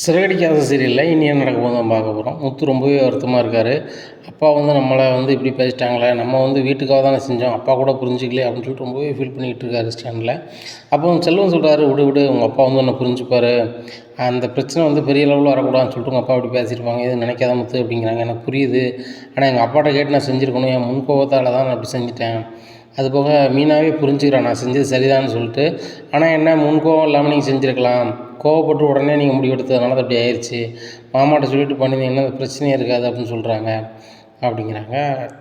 சிறகடிக்காத சீரியல்ல இனி என்ன நடக்க போகுதுன்னு தான் பார்க்க போகிறோம். முத்து ரொம்பவே வருத்தமாக இருக்கார். அப்பா நம்மளை இப்படி பேசிட்டாங்களே, நம்ம வீட்டுக்காக தானே செஞ்சோம், அப்பா கூட புரிஞ்சுக்கலையே அப்படின்னு சொல்லிட்டு ரொம்பவே ஃபீல் பண்ணிகிட்டு இருக்காரு ஸ்டாண்டில். அப்போ செல்வம் சொல்கிறாரு, விடு விடு உங்கள் அப்பா என்னை புரிஞ்சுப்பார், அந்த பிரச்சனை பெரிய லெவலில் வரக்கூடாதுன்னு சொல்லிட்டு உங்கள் அப்பா அப்படி பேசியிருப்பாங்க, எதுவும் நினைக்காத முத்து அப்படிங்கிறாங்க. எனக்கு புரியுது, ஆனால் எங்கள் அப்பாட்ட கேட்டு நான் செஞ்சுருக்கணும், என் முன்கோபத்தால் தான் நான் அப்படி செஞ்சுட்டேன். அதுபோக மீனாவே புரிஞ்சுக்கிறேன் நான் செஞ்சது சரிதான்னு சொல்லிட்டு. ஆனால் என்ன முன்கோபம் இல்லாமல் நீங்கள் செஞ்சுருக்கலாம், கோவப்பட்டு உடனே நீங்கள் முடிவெடுத்ததுனால அது அப்படி ஆயிடுச்சு. மாமாட்ட சொல்லிட்டு பண்ணியிருந்தீங்கன்னா அந்த பிரச்சனையே இருக்காது அப்படின்னு சொல்கிறாங்க அப்படிங்கிறாங்க.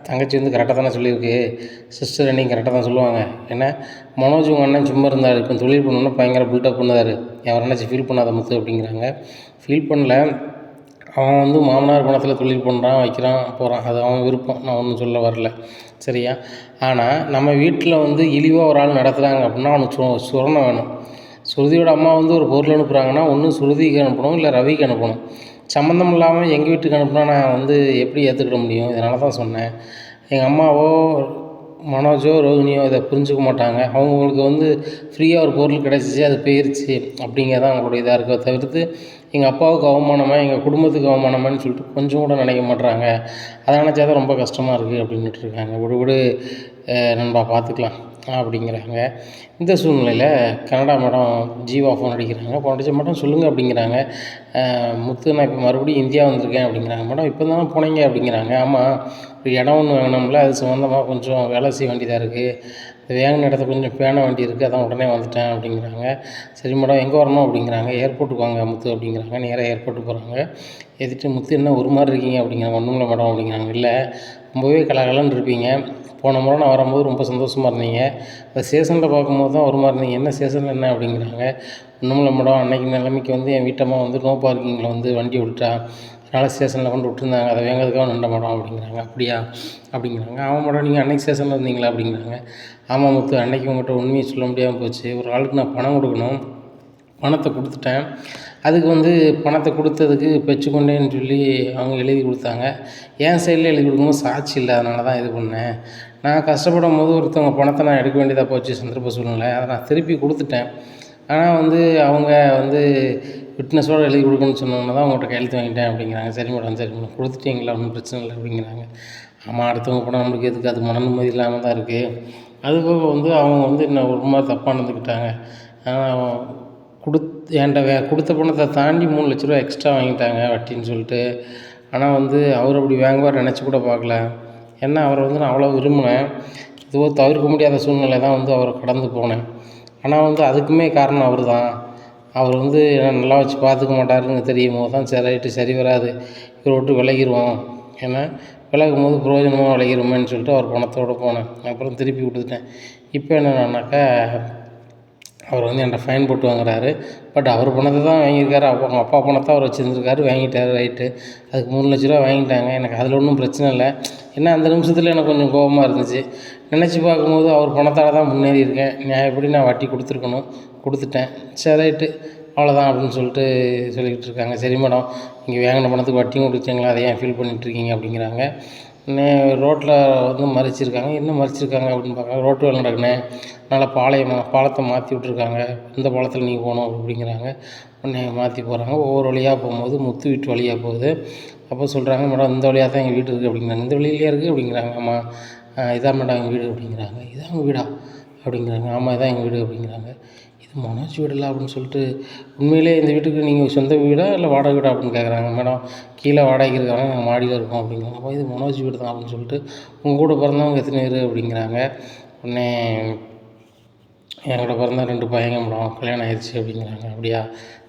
தங்கச்சி கரெக்டாக தானே சொல்லியிருக்கு, சிஸ்டர் அன்றைக்கி கரெக்டாக தான் சொல்லுவாங்க. ஏன்னா மனோஜ் உங்கள் அண்ணன் சும்மா இருந்தார், இப்போ தொழில் பண்ணணுன்னா பயங்கர பில்டப் பண்ணார், அவர் என்னாச்சு ஃபீல் பண்ணாத முத்து அப்படிங்கிறாங்க. ஃபீல் பண்ணல, அவன் மாமனார் பணத்தில் தொழில் பண்ணுறான், வைக்கிறான், போகிறான், அது அவன் விருப்பம், நான் ஒன்றும் சொல்ல வரல, சரியா? ஆனால் நம்ம வீட்டில் இழிவாக ஒரு ஆள் நடத்துகிறாங்க அப்படின்னா அவனுக்கு சுரணை வேணும். சுருதியோட அம்மா ஒரு பொருள் அனுப்புகிறாங்கன்னா ஒன்று சுருதிக்கு அனுப்பணும், இல்லை ரவிக்கு அனுப்பணும். சம்மந்தம் இல்லாமல் எங்கள் வீட்டுக்கு அனுப்புனா நான் எப்படி ஏற்றுக்கிட முடியும்? இதனால தான் சொன்னேன். எங்கள் அம்மாவோ மனோஜோ ரோகிணியோ இதை புரிஞ்சுக்க மாட்டாங்க. அவங்களுக்கு ஃப்ரீயாக ஒரு பொருள் கிடச்சிச்சு, அது போயிருச்சு அப்படிங்கிறதான் அவங்களோட இதாக இருக்க தவிர்த்து எங்கள் அப்பாவுக்கு அவமானமா, எங்கள் குடும்பத்துக்கு அவமானமான்னு சொல்லிட்டு கொஞ்சம் கூட நினைக்க மாட்றாங்க. அதை நினச்சா தான் ரொம்ப கஷ்டமாக இருக்குது அப்படின்னுட்டு இருக்காங்க. விடு விடு நண்பா, பார்த்துக்கலாம் அப்படிங்கிறாங்க. இந்த சூழ்நிலையில் கனடா மேடம் ஜீவா ஃபோன் அடிக்கிறாங்க. ஃபோன் அடித்த மேடம் சொல்லுங்கள் அப்படிங்கிறாங்க. முத்து, நான் இப்போ மறுபடியும் இந்தியா வந்திருக்கேன் அப்படிங்கிறாங்க. மேடம் இப்போ தானே போனீங்க அப்படிங்கிறாங்க. ஆமாம், ஒரு இடம் ஒன்று வாங்கினோம்ல, அது சம்மந்தமாக கொஞ்சம் வேலை செய்ய வேண்டியதாக இருக்குது, வேங்கின இடத்த கொஞ்சம் பேண வேண்டி இருக்குது, அதான் உடனே வந்துட்டேன் அப்படிங்கிறாங்க. சரி மேடம், எங்கே வரணும் அப்படிங்கிறாங்க. ஏர்போர்ட்டுக்கு வாங்க முத்து அப்படிங்கிறாங்க. நேராக ஏர்போர்ட்டுக்கு போகிறாங்க. ஏற்றிட்டு முத்து என்ன ஒரு மாதிரி இருக்கீங்க அப்படிங்கிறாங்க. ஒன்றும் இல்லை மேடம் அப்படிங்கிறாங்க. இல்லை, ரொம்பவே கலகலன்னு இருப்பீங்க, போன முறை நான் வரும்போது ரொம்ப சந்தோஷமாக இருந்தீங்க, அந்த ஸ்டேஷனில் பார்க்கும்போது தான் ஒரு மாதிரி இருந்தீங்க, என்ன ஸ்டேஷனில் என்ன அப்படிங்கிறாங்க. ஒன்றும் இல்லை மேடம், அன்றைக்கி நிலைமைக்கு என் வீட்டம்மா நோ பார்க்கிங்கில் வண்டி விட்டுட்டா, அதனால் ஸ்டேஷனில் கொண்டு விட்டுருந்தாங்க, அதை வேங்கிறதுக்காக நின்ற மேடம் அப்படிங்கிறாங்க. அப்படியா அப்படிங்கிறாங்க. ஆமாம் மேடம், நீங்கள் அன்றைக்கி ஸ்டேஷனில் இருந்தீங்களா அப்படிங்கிறாங்க. ஆமாம் முத்து, அன்றைக்கி உங்கள்கிட்ட உண்மையை சொல்ல முடியாமல் போச்சு, ஒரு ஆளுக்கு நான் பணம் கொடுக்கணும், பணத்தை கொடுத்துட்டேன், அதுக்கு பணத்தை கொடுத்ததுக்கு பெற்றுக்கொண்டேன்னு சொல்லி அவங்க எழுதி கொடுத்தாங்க, என் சைடில் எழுதி கொடுக்கும்போது சாட்சி இல்லை, அதனால தான் இது பண்ணேன். நான் கஷ்டப்படும் போது ஒருத்தவங்க பணத்தை நான் எடுக்க வேண்டியதாக போச்சு, சந்தர்ப்ப சூழ்நிலை, அதை நான் திருப்பி கொடுத்துட்டேன். ஆனால் அவங்க விட்னஸோடு எழுதி கொடுக்கணும்னு சொன்னோன்னு தான் உங்கள்கிட்ட கையெழுத்து வாங்கிட்டேன் அப்படிங்கிறாங்க. சரி மேடம், சரி மேடம், கொடுத்துட்டீங்களா, ஒன்றும் பிரச்சனை இல்லை அப்படிங்கிறாங்க. ஆமாம், அடுத்தவங்க பணம் நம்மளுக்கு எதுக்கு, அது மன நிம்மதி இல்லாமல் தான் இருக்குது. அதுபோக அவங்க என்ன ஒரு மாதிரி தப்பாக நடந்துக்கிட்டாங்க. என்கிட்ட கொடுத்த பணத்தை தாண்டி 3 லட்ச ரூபா எக்ஸ்ட்ரா வாங்கிட்டாங்க வட்டின்னு சொல்லிட்டு. ஆனால் அவர் அப்படி வாங்குவார் நினச்சி கூட பார்க்கல. ஏன்னா அவரை நான் அவ்வளோ விரும்பினேன். இதுவோ தவிர்க்க முடியாத சூழ்நிலை தான் அவரை கடந்து போனேன். ஆனால் அதுக்குமே காரணம் அவர் தான். அவர் நல்லா வச்சு பார்த்துக்க மாட்டாருன்னு தெரியும் போது தான் சரி ரைட்டு, சரி வராது, இவரை விட்டு விலகிடுவோம், ஏன்னா விலகும் போது பிரயோஜனமாக விலகிடுமேன்னு சொல்லிட்டு அவர் பணத்தோடு போனேன். அப்புறம் திருப்பி கொடுத்துட்டேன். இப்போ என்னன்னாக்கா அவர் என்கிட்ட ஃபைன் போட்டு வாங்குறாரு. பட் அவர் பணத்தை தான் வாங்கியிருக்காரு, அவங்க அப்பா பணத்தை அவர் வச்சுருந்துருக்காரு, வாங்கிட்டார், ரைட்டு. அதுக்கு 3 லட்ச ரூபா வாங்கிட்டாங்க. எனக்கு அதில் ஒன்றும் பிரச்சனை இல்லை. ஏன்னா அந்த நிமிஷத்தில் எனக்கு கொஞ்சம் கோபமாக இருந்துச்சு. நினச்சி பார்க்கும்போது அவர் பணத்தால் தான் முன்னேறி இருக்கேன், எப்படி நான் வட்டி கொடுத்துருக்கணும், கொடுத்துட்டேன், சரி ரைட்டு, அவ்வளோதான் அப்படின்னு சொல்லிட்டு சொல்லிக்கிட்டு இருக்காங்க. சரி மேடம், நீங்கள் வாங்கின பணத்துக்கு வட்டியும் கொடுத்தீங்களா, அதை ஏன் ஃபீல் பண்ணிகிட்ருக்கீங்க அப்படிங்கிறாங்க. ரோட்டில் மறிச்சிருக்காங்க. என்ன மறிச்சிருக்காங்க அப்படின்னு பார்க்குறாங்க. ரோட்டு வேலை நடக்குண்ணே, அதனால் பாலத்தை மாற்றி விட்ருக்காங்க, இந்த பாலத்தில் நீங்கள் போகணும் அப்படிங்கிறாங்க. உடனே மாற்றி போகிறாங்க. ஒவ்வொரு வழியாக போகும்போது முத்து வீட்டு வழியாக போகுது. அப்போ சொல்கிறாங்க, மேடம் இந்த வழியாக தான் எங்கள் வீடு இருக்குது அப்படிங்கிறாங்க. இந்த வழியிலேயே இருக்குது அப்படிங்கிறாங்க. ஆமாம், இதான் மேடம் எங்கள் வீடு அப்படிங்கிறாங்க. இதான் உங்கள் வீடா அப்படிங்கிறாங்க. ஆமாம், இதான் எங்கள் வீடு அப்படிங்கிறாங்க. இது மனோஜ் வீடில்ல அப்படின்னு சொல்லிட்டு, உண்மையிலே இந்த வீட்டுக்கு நீங்கள் சொந்த வீடா இல்லை வாடகை வீடா அப்படின்னு கேட்குறாங்க. மேடம் கீழே வாடகைக்கு இருக்காங்க, நாங்கள் மாடியில் இருக்கோம் அப்படிங்கிறாங்க. அப்போ இது மனோஜ் வீடு தான் அப்படின்னு சொல்லிட்டு, உங்கள் கூட பிறந்தவங்க எத்தனை பேர் அப்படிங்கிறாங்க. உடனே என்கூட பிறந்த 2 பையங்க மேடம், கல்யாணம் ஆயிடுச்சு அப்படிங்கிறாங்க. அப்படியா,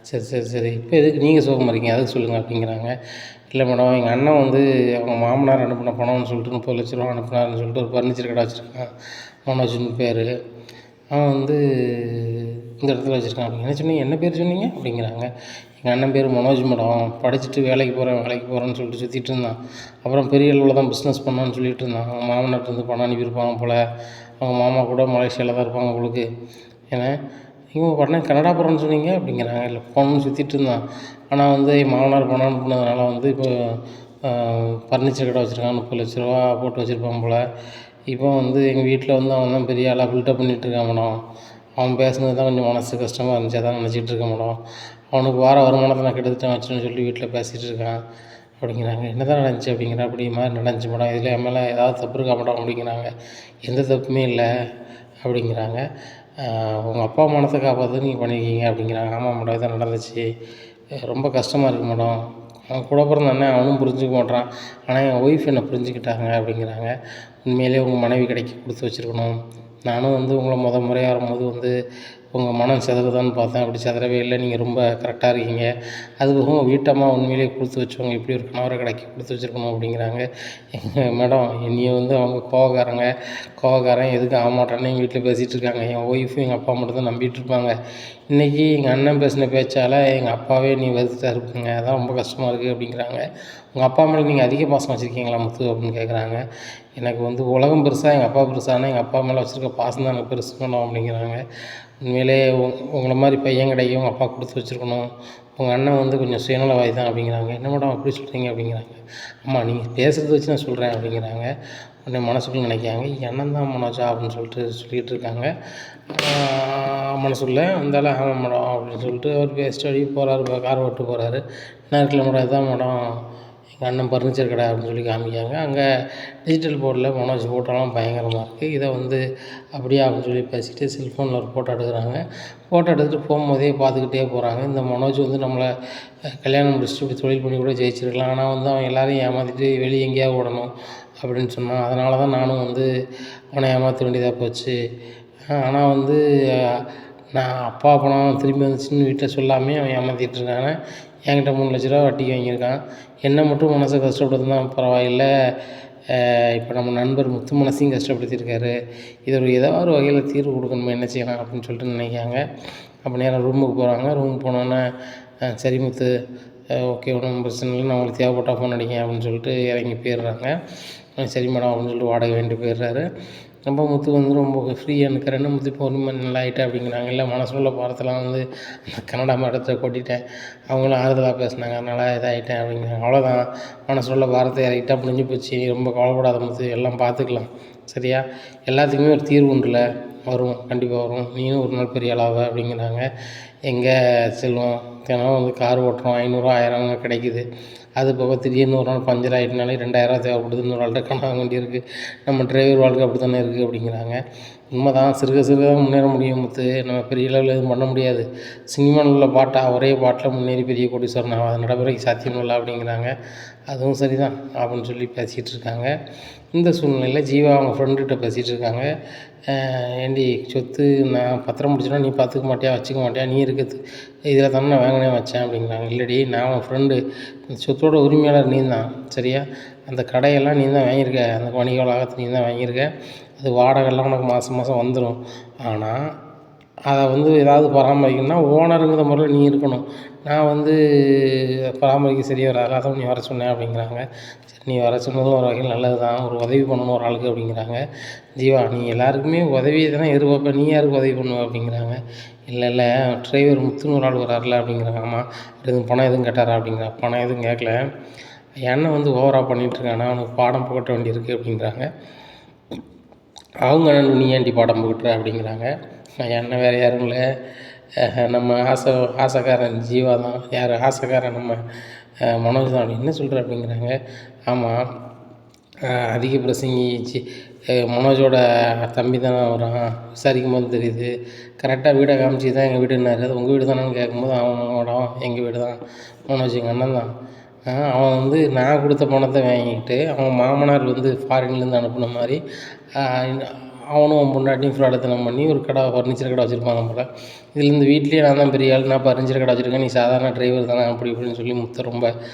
சரி சரி சரி, இப்போ எதுக்கு நீங்கள் சோகமாக இருக்கீங்க, அதுக்கு சொல்லுங்கள் அப்படிங்கிறாங்க. இல்லை மேடம், எங்கள் அண்ணன் அவங்க மாமனார் அனுப்பின பணம்னு சொல்லிட்டு 30 லட்ச ரூபா அனுப்புனாருன்னு சொல்லிட்டு ஒரு ஃபர்னிச்சர் கடை வச்சுருக்கான், மனோஜ்னு பேர். அவன் இந்த இடத்துல வச்சுருக்கான் அப்படிங்க. என்ன சொன்னீங்க, என்ன பேர் சொன்னீங்க அப்படிங்கிறாங்க. எங்கள் அண்ணன் பேர் மனோஜ் மேடம், படிச்சுட்டு வேலைக்கு போகிறேன்னு சொல்லிட்டு சுற்றிட்டு இருந்தான். அப்புறம் பெரிய அளவில் தான் பிஸ்னஸ் பண்ணான்னு சொல்லிட்டு இருந்தான். அவங்க மாமனார்ட்டு பணம் அனுப்பியிருப்பாங்க போல், அவங்க மாமா கூட மலேசியாவில் தான் இருப்பாங்க உங்களுக்கு. ஏன்னா நீங்கள் உடனே கனடா போகிறேன்னு சொன்னீங்க அப்படிங்கிறாங்க. இல்லை, போகணுன்னு சுற்றிட்டு இருந்தான். ஆனால் என் மாமனார் பணம் அனுப்புனதுனால இப்போ ஃபர்னிச்சர் கடை வச்சுருக்கான், 30 லட்ச ரூபா போட்டு வச்சுருப்பான் போல். இப்போ எங்கள் வீட்டில் அவன் தான் பெரிய ஆளாக பில்டப் பண்ணிகிட்ருக்கான் மேடம். அவன் பேசுனது தான் கொஞ்சம் மனசு கஷ்டமாக இருந்துச்சு, அதான் நினச்சிக்கிட்டு இருக்கேன் மேடம். அவனுக்கு வர வருமானத்தை நான் கெடுத்துட்டேன் வச்சுன்னு சொல்லி வீட்டில் பேசிகிட்டு இருக்கான் அப்படிங்கிறாங்க. என்ன தான் நடந்துச்சு அப்படிங்கிறேன். அப்படி மாதிரி நடந்துச்சு மேடம், இதில் என் மேலே ஏதாவது தப்பு இருக்கா மேடம் அப்படிங்கிறாங்க. எந்த தப்புமே இல்லை அப்படிங்கிறாங்க. உங்கள் அப்பா மானத்தை காப்பாற்ற நீங்கள் பண்ணியிருக்கீங்க அப்படிங்கிறாங்க. ஆமாம் மேடம், இதான் நடந்துச்சு, ரொம்ப கஷ்டமாக இருக்குது மேடம். அவன் கூட பிறந்த அண்ணன் அவனும் புரிஞ்சுக்க மாட்றான், ஆனால் என் ஒய்ஃப் என்னை புரிஞ்சுக்கிட்டாங்க அப்படிங்கிறாங்க. உண்மையிலே உங்கள் மனைவி கடைக்கு கொடுத்து வச்சுருக்கணும். நானும் வந்து உங்களை முறையாக வரும்போது உங்கள் மனம் சிதறுதான்னு பார்த்தேன், அப்படி சிதறவே இல்லை, நீங்கள் ரொம்ப கரெக்டாக இருக்கீங்க. அதுபோக உங்கள் வீட்டம்மா உண்மையிலேயே கொடுத்து வச்சவங்க, இப்படி ஒரு கணவரை கடைக்கு கொடுத்து வச்சுருக்கணும் அப்படிங்கிறாங்க. மேடம், என்னையை வந்து அவங்க கோவக்காரன் எதுக்கு ஆகமாட்டான்னு எங்கள் வீட்டில் பேசிகிட்டு இருக்காங்க. என் ஒய்ஃபும் எங்கள் அப்பா மட்டும் தான் நம்பிட்டு இருப்பாங்க. இன்றைக்கி எங்கள் அண்ணன் பேசின பேச்சால் எங்கள் அப்பாவே நீ வெறுத்துட்டா இருப்பீங்க, அதான் ரொம்ப கஷ்டமாக இருக்குது அப்படிங்கிறாங்க. உங்கள் அப்பா மேலே நீங்கள் அதிக பாசம் வச்சுருக்கீங்களா முத்து அப்படின்னு கேட்குறாங்க. எனக்கு வந்து உலகம் பெருசாக எங்கள் அப்பா பெருசானா எங்கள் அப்பா மேலே வச்சுருக்க பாசம் தான் எனக்கு பெருசு வேணும் அப்படிங்கிறாங்க. உண்மையிலே உங்களை மாதிரி பையன் கிடைக்கும் உங்கள் அப்பா கொடுத்து வச்சுருக்கணும். உங்கள் அண்ணன் வந்து கொஞ்சம் சுயநலவாதி தான் அப்படிங்கிறாங்க. என்ன மேடம் அப்படி சொல்கிறீங்க அப்படிங்கிறாங்க. ஆமாம், நீங்கள் பேசுகிறத வச்சு நான் சொல்கிறேன் அப்படிங்கிறாங்க. உடனே மனசுக்குள்ளே நினைக்கிறாங்க, எண்ணம் தான் மனோஜா அப்படின்னு சொல்லிகிட்டு இருக்காங்க. மனசுக்குள்ளே வந்தாலும் ஆமாம் மேடம் அப்படின்னு சொல்லிட்டு அவர் பேசிட்டு வெளியே போகிறாரு, கார் ஓட்டு போகிறாரு. என்ன இருக்குல்ல மேடம், இதுதான் மேடம் எங்கள் அண்ணன் ஃபர்னிச்சர் கடை அப்படின்னு சொல்லி காமிக்காங்க. அங்கே டிஜிட்டல் போர்டில் மனோஜ் ஃபோட்டோலாம் பயங்கரமாக இருக்குது. இதை வந்து அப்படியா அப்படின்னு சொல்லி பேசிக்கிட்டு செல்ஃபோனில் ஒரு ஃபோட்டோ எடுக்கிறாங்க. ஃபோட்டோ எடுத்துகிட்டு போகும்போதே பார்த்துக்கிட்டே போகிறாங்க. இந்த மனோஜ் வந்து நம்மளை கல்யாணம் முடிச்சுட்டு இப்படி தொழில் பண்ணி கூட ஜெயிச்சிருக்கலாம், ஆனால் வந்து அவன் எல்லோரையும் ஏமாற்றிட்டு வெளியே எங்கேயாவது விடணும் அப்படின்னு சொன்னான். அதனால தான் நானும் வந்து அவனை ஏமாற்ற வேண்டியதாக போச்சு. ஆனால் வந்து நான் அப்பா பணம் திரும்பி வந்துச்சுன்னு வீட்டில் சொல்லாமே அவன் ஏமாற்றிட்டுருக்காங்க. என்கிட்ட 3 லட்ச ரூபா வட்டிக்கு வாங்கியிருக்கான். என்னை மட்டும் மனசை கஷ்டப்படுத்தினா பரவாயில்லை, இப்போ நம்ம நண்பர் முத்து மனசையும் கஷ்டப்படுத்தியிருக்காரு. இது ஏதாவது ஒரு வகையில் தீர்வு கொடுக்கணுமா, என்ன செய்யலாம் அப்படின்னு சொல்லிட்டு நினைக்காங்க. அப்போ நேரம் ரூமுக்கு போகிறாங்க. ரூமுக்கு போனோன்னே சரி முத்து, ஓகே, ஒன்றும் பிரச்சனை இல்லை, நான் உங்களுக்கு தேவைப்பட்டால் ஃபோன் அடிக்கேன் அப்படின்னு சொல்லிட்டு இறங்கி போயிடுறாங்க. சரி மேடம் அப்படின்னு சொல்லிட்டு வாடகை வேண்டி போயிடுறாரு. ரொம்ப முத்து வந்து ரொம்ப ஃப்ரீயாக இருக்கிறேன்னு முத்து இப்போ ஒன்றுமே நல்லா ஆகிட்டேன் அப்படிங்கிறாங்க. இல்லை மனசுல பாரத்தெல்லாம் வந்து கன்னடா மேடத்தை கொட்டிட்டேன், அவங்களும் ஆறுதலாக பேசினாங்க, அதனால் இதாகிட்டேன் அப்படிங்கிறாங்க. அவ்வளோதான், மனசுல பாரத்தை இறக்கிட்டா முடிஞ்சு போச்சு, ரொம்ப கவலைப்படாத முத்து, எல்லாம் பார்த்துக்கலாம் சரியா, எல்லாத்துக்குமே ஒரு தீர்வு உண்டுல, வரும், கண்டிப்பாக வரும், நீயும் ஒரு நாள் பெரிய ஆளாவ அப்படிங்கிறாங்க. எங்கே செல்வம், தினம் வந்து கார் ஓட்டுறோம், 500 1000 கிடைக்குது. அது போக திடீர்னு ஒரு நாள் பஞ்சர் ஆகிட்டனாலே 2000 தேவைப்படுது, இன்னொரு ஆள்கிட்ட கடன் வாங்க வேண்டியிருக்கு, நம்ம டிரைவர் வாழ்க்கை அப்படி தானே இருக்குது அப்படிங்கிறாங்க. உண்மை தான், சிறுக சிறுக தான் முன்னேற முடியும் முத்து, நம்ம பெரிய லெவலில் எதுவும் பண்ண முடியாது. சினிமாவில் உள்ள ஒரே பாட்டில் முன்னேறி பெரிய கோடீஸ்வரன் ஆகும், அது நடைமுறைக்கு சாத்தியம் இல்லை அப்படிங்கிறாங்க. அதுவும் சரி தான் அப்படின்னு சொல்லி பேசிகிட்டு இருக்காங்க. இந்த சூழ்நிலையில் ஜீவா அவங்க ஃப்ரெண்டுகிட்ட பேசிகிட்டு இருக்காங்க. ஏண்டி, சொத்து நான் பத்திரம் முடிச்சுனா நீ பார்த்துக்க மாட்டியா, வச்சுக்க மாட்டியா, நீ இருக்கிறது இதில் தானே நான் வாங்கினே வச்சேன் அப்படிங்கிறாங்க. இல்லடி, நான் உன் ஃப்ரெண்டு, சொத்தோட உரிமையாளர் நீ தான் சரியா, அந்த கடையெல்லாம் நீ தான் வாங்கியிருக்க, அந்த வணிக வளாகத்தை நீ தான் வாங்கியிருக்க, அது வாடகைலாம் உனக்கு மாதம் மாதம் வந்துடும். ஆனால் அதை வந்து ஏதாவது பராமரிக்கணும்னா ஓனருங்கிற முறையில் நீ இருக்கணும், நான் வந்து பராமரிக்க சரியாக வராது, அதான் நீ வர சொன்னேன் அப்படிங்கிறாங்க. சரி, நீ வர சொன்னதும் ஒரு வகையில் நல்லது தான், ஒரு உதவி பண்ணணும் ஒரு ஆளுக்கு அப்படிங்கிறாங்க. ஜீவா, நீ எல்லாருக்குமே உதவி தானே எதிர்பார்ப்ப, நீ யாருக்கு உதவி பண்ணுவ அப்படிங்கிறாங்க. இல்லை டிரைவர் முத்துன்னு ஒரு ஆள் வராருல அப்படிங்கிறாங்க. ஆமாம், எதுவும் பணம் எதுவும் கேட்டாரா அப்படிங்கிறாங்க. பணம் எதுவும் கேட்கல, எண்ணெய் வந்து ஓவராக பண்ணிகிட்ருக்கானா, அவனுக்கு பாடம் புகட்ட வேண்டியிருக்கு அப்படிங்கிறாங்க. அவங்க நீ ஏன்டி பாடம் புகட்டுற அப்படிங்கிறாங்க. எண்ணெய் வேறு யாரும் இல்லை, நம்ம ஆசைக்காரன் ஜீவா தான். யார் ஆசைக்காரன், நம்ம மனோஜ் தான். என்ன சொல்கிற அப்படிங்கிறாங்க. ஆமாம், அதிக பிரசங்கி மனோஜோட தம்பி தானே வரான், விசாரிக்கும் போது தெரியுது, கரெக்டாக வீடை காமிச்சி தான் எங்கள் வீடுன்னாரு. அது உங்கள் வீடு தானேன்னு கேட்கும்போது அவனோட எங்கள் வீடு தான் மனோஜ், எங்கள் அண்ணன் தான். அவன் வந்து நான் கொடுத்த பணத்தை வாங்கிக்கிட்டு அவன் மாமனார் வந்து ஃபாரின்லேருந்து அனுப்பின மாதிரி அவனும் அவன் பொண்டாட்டியும் ஃப்ராடுத்தனம் பண்ணி ஒரு ஃபர்னிச்சர் கடை வச்சுருப்பாங்க போல். இதுலேருந்து வீட்லேயே நான் தான் பெரிய ஆள், நான் ஃபர்னிச்சர் கடை வச்சுருக்கேன், நீ சாதாரண டிரைவர் தானே அப்படி இப்படின்னு சொல்லி முத்த ரொம்ப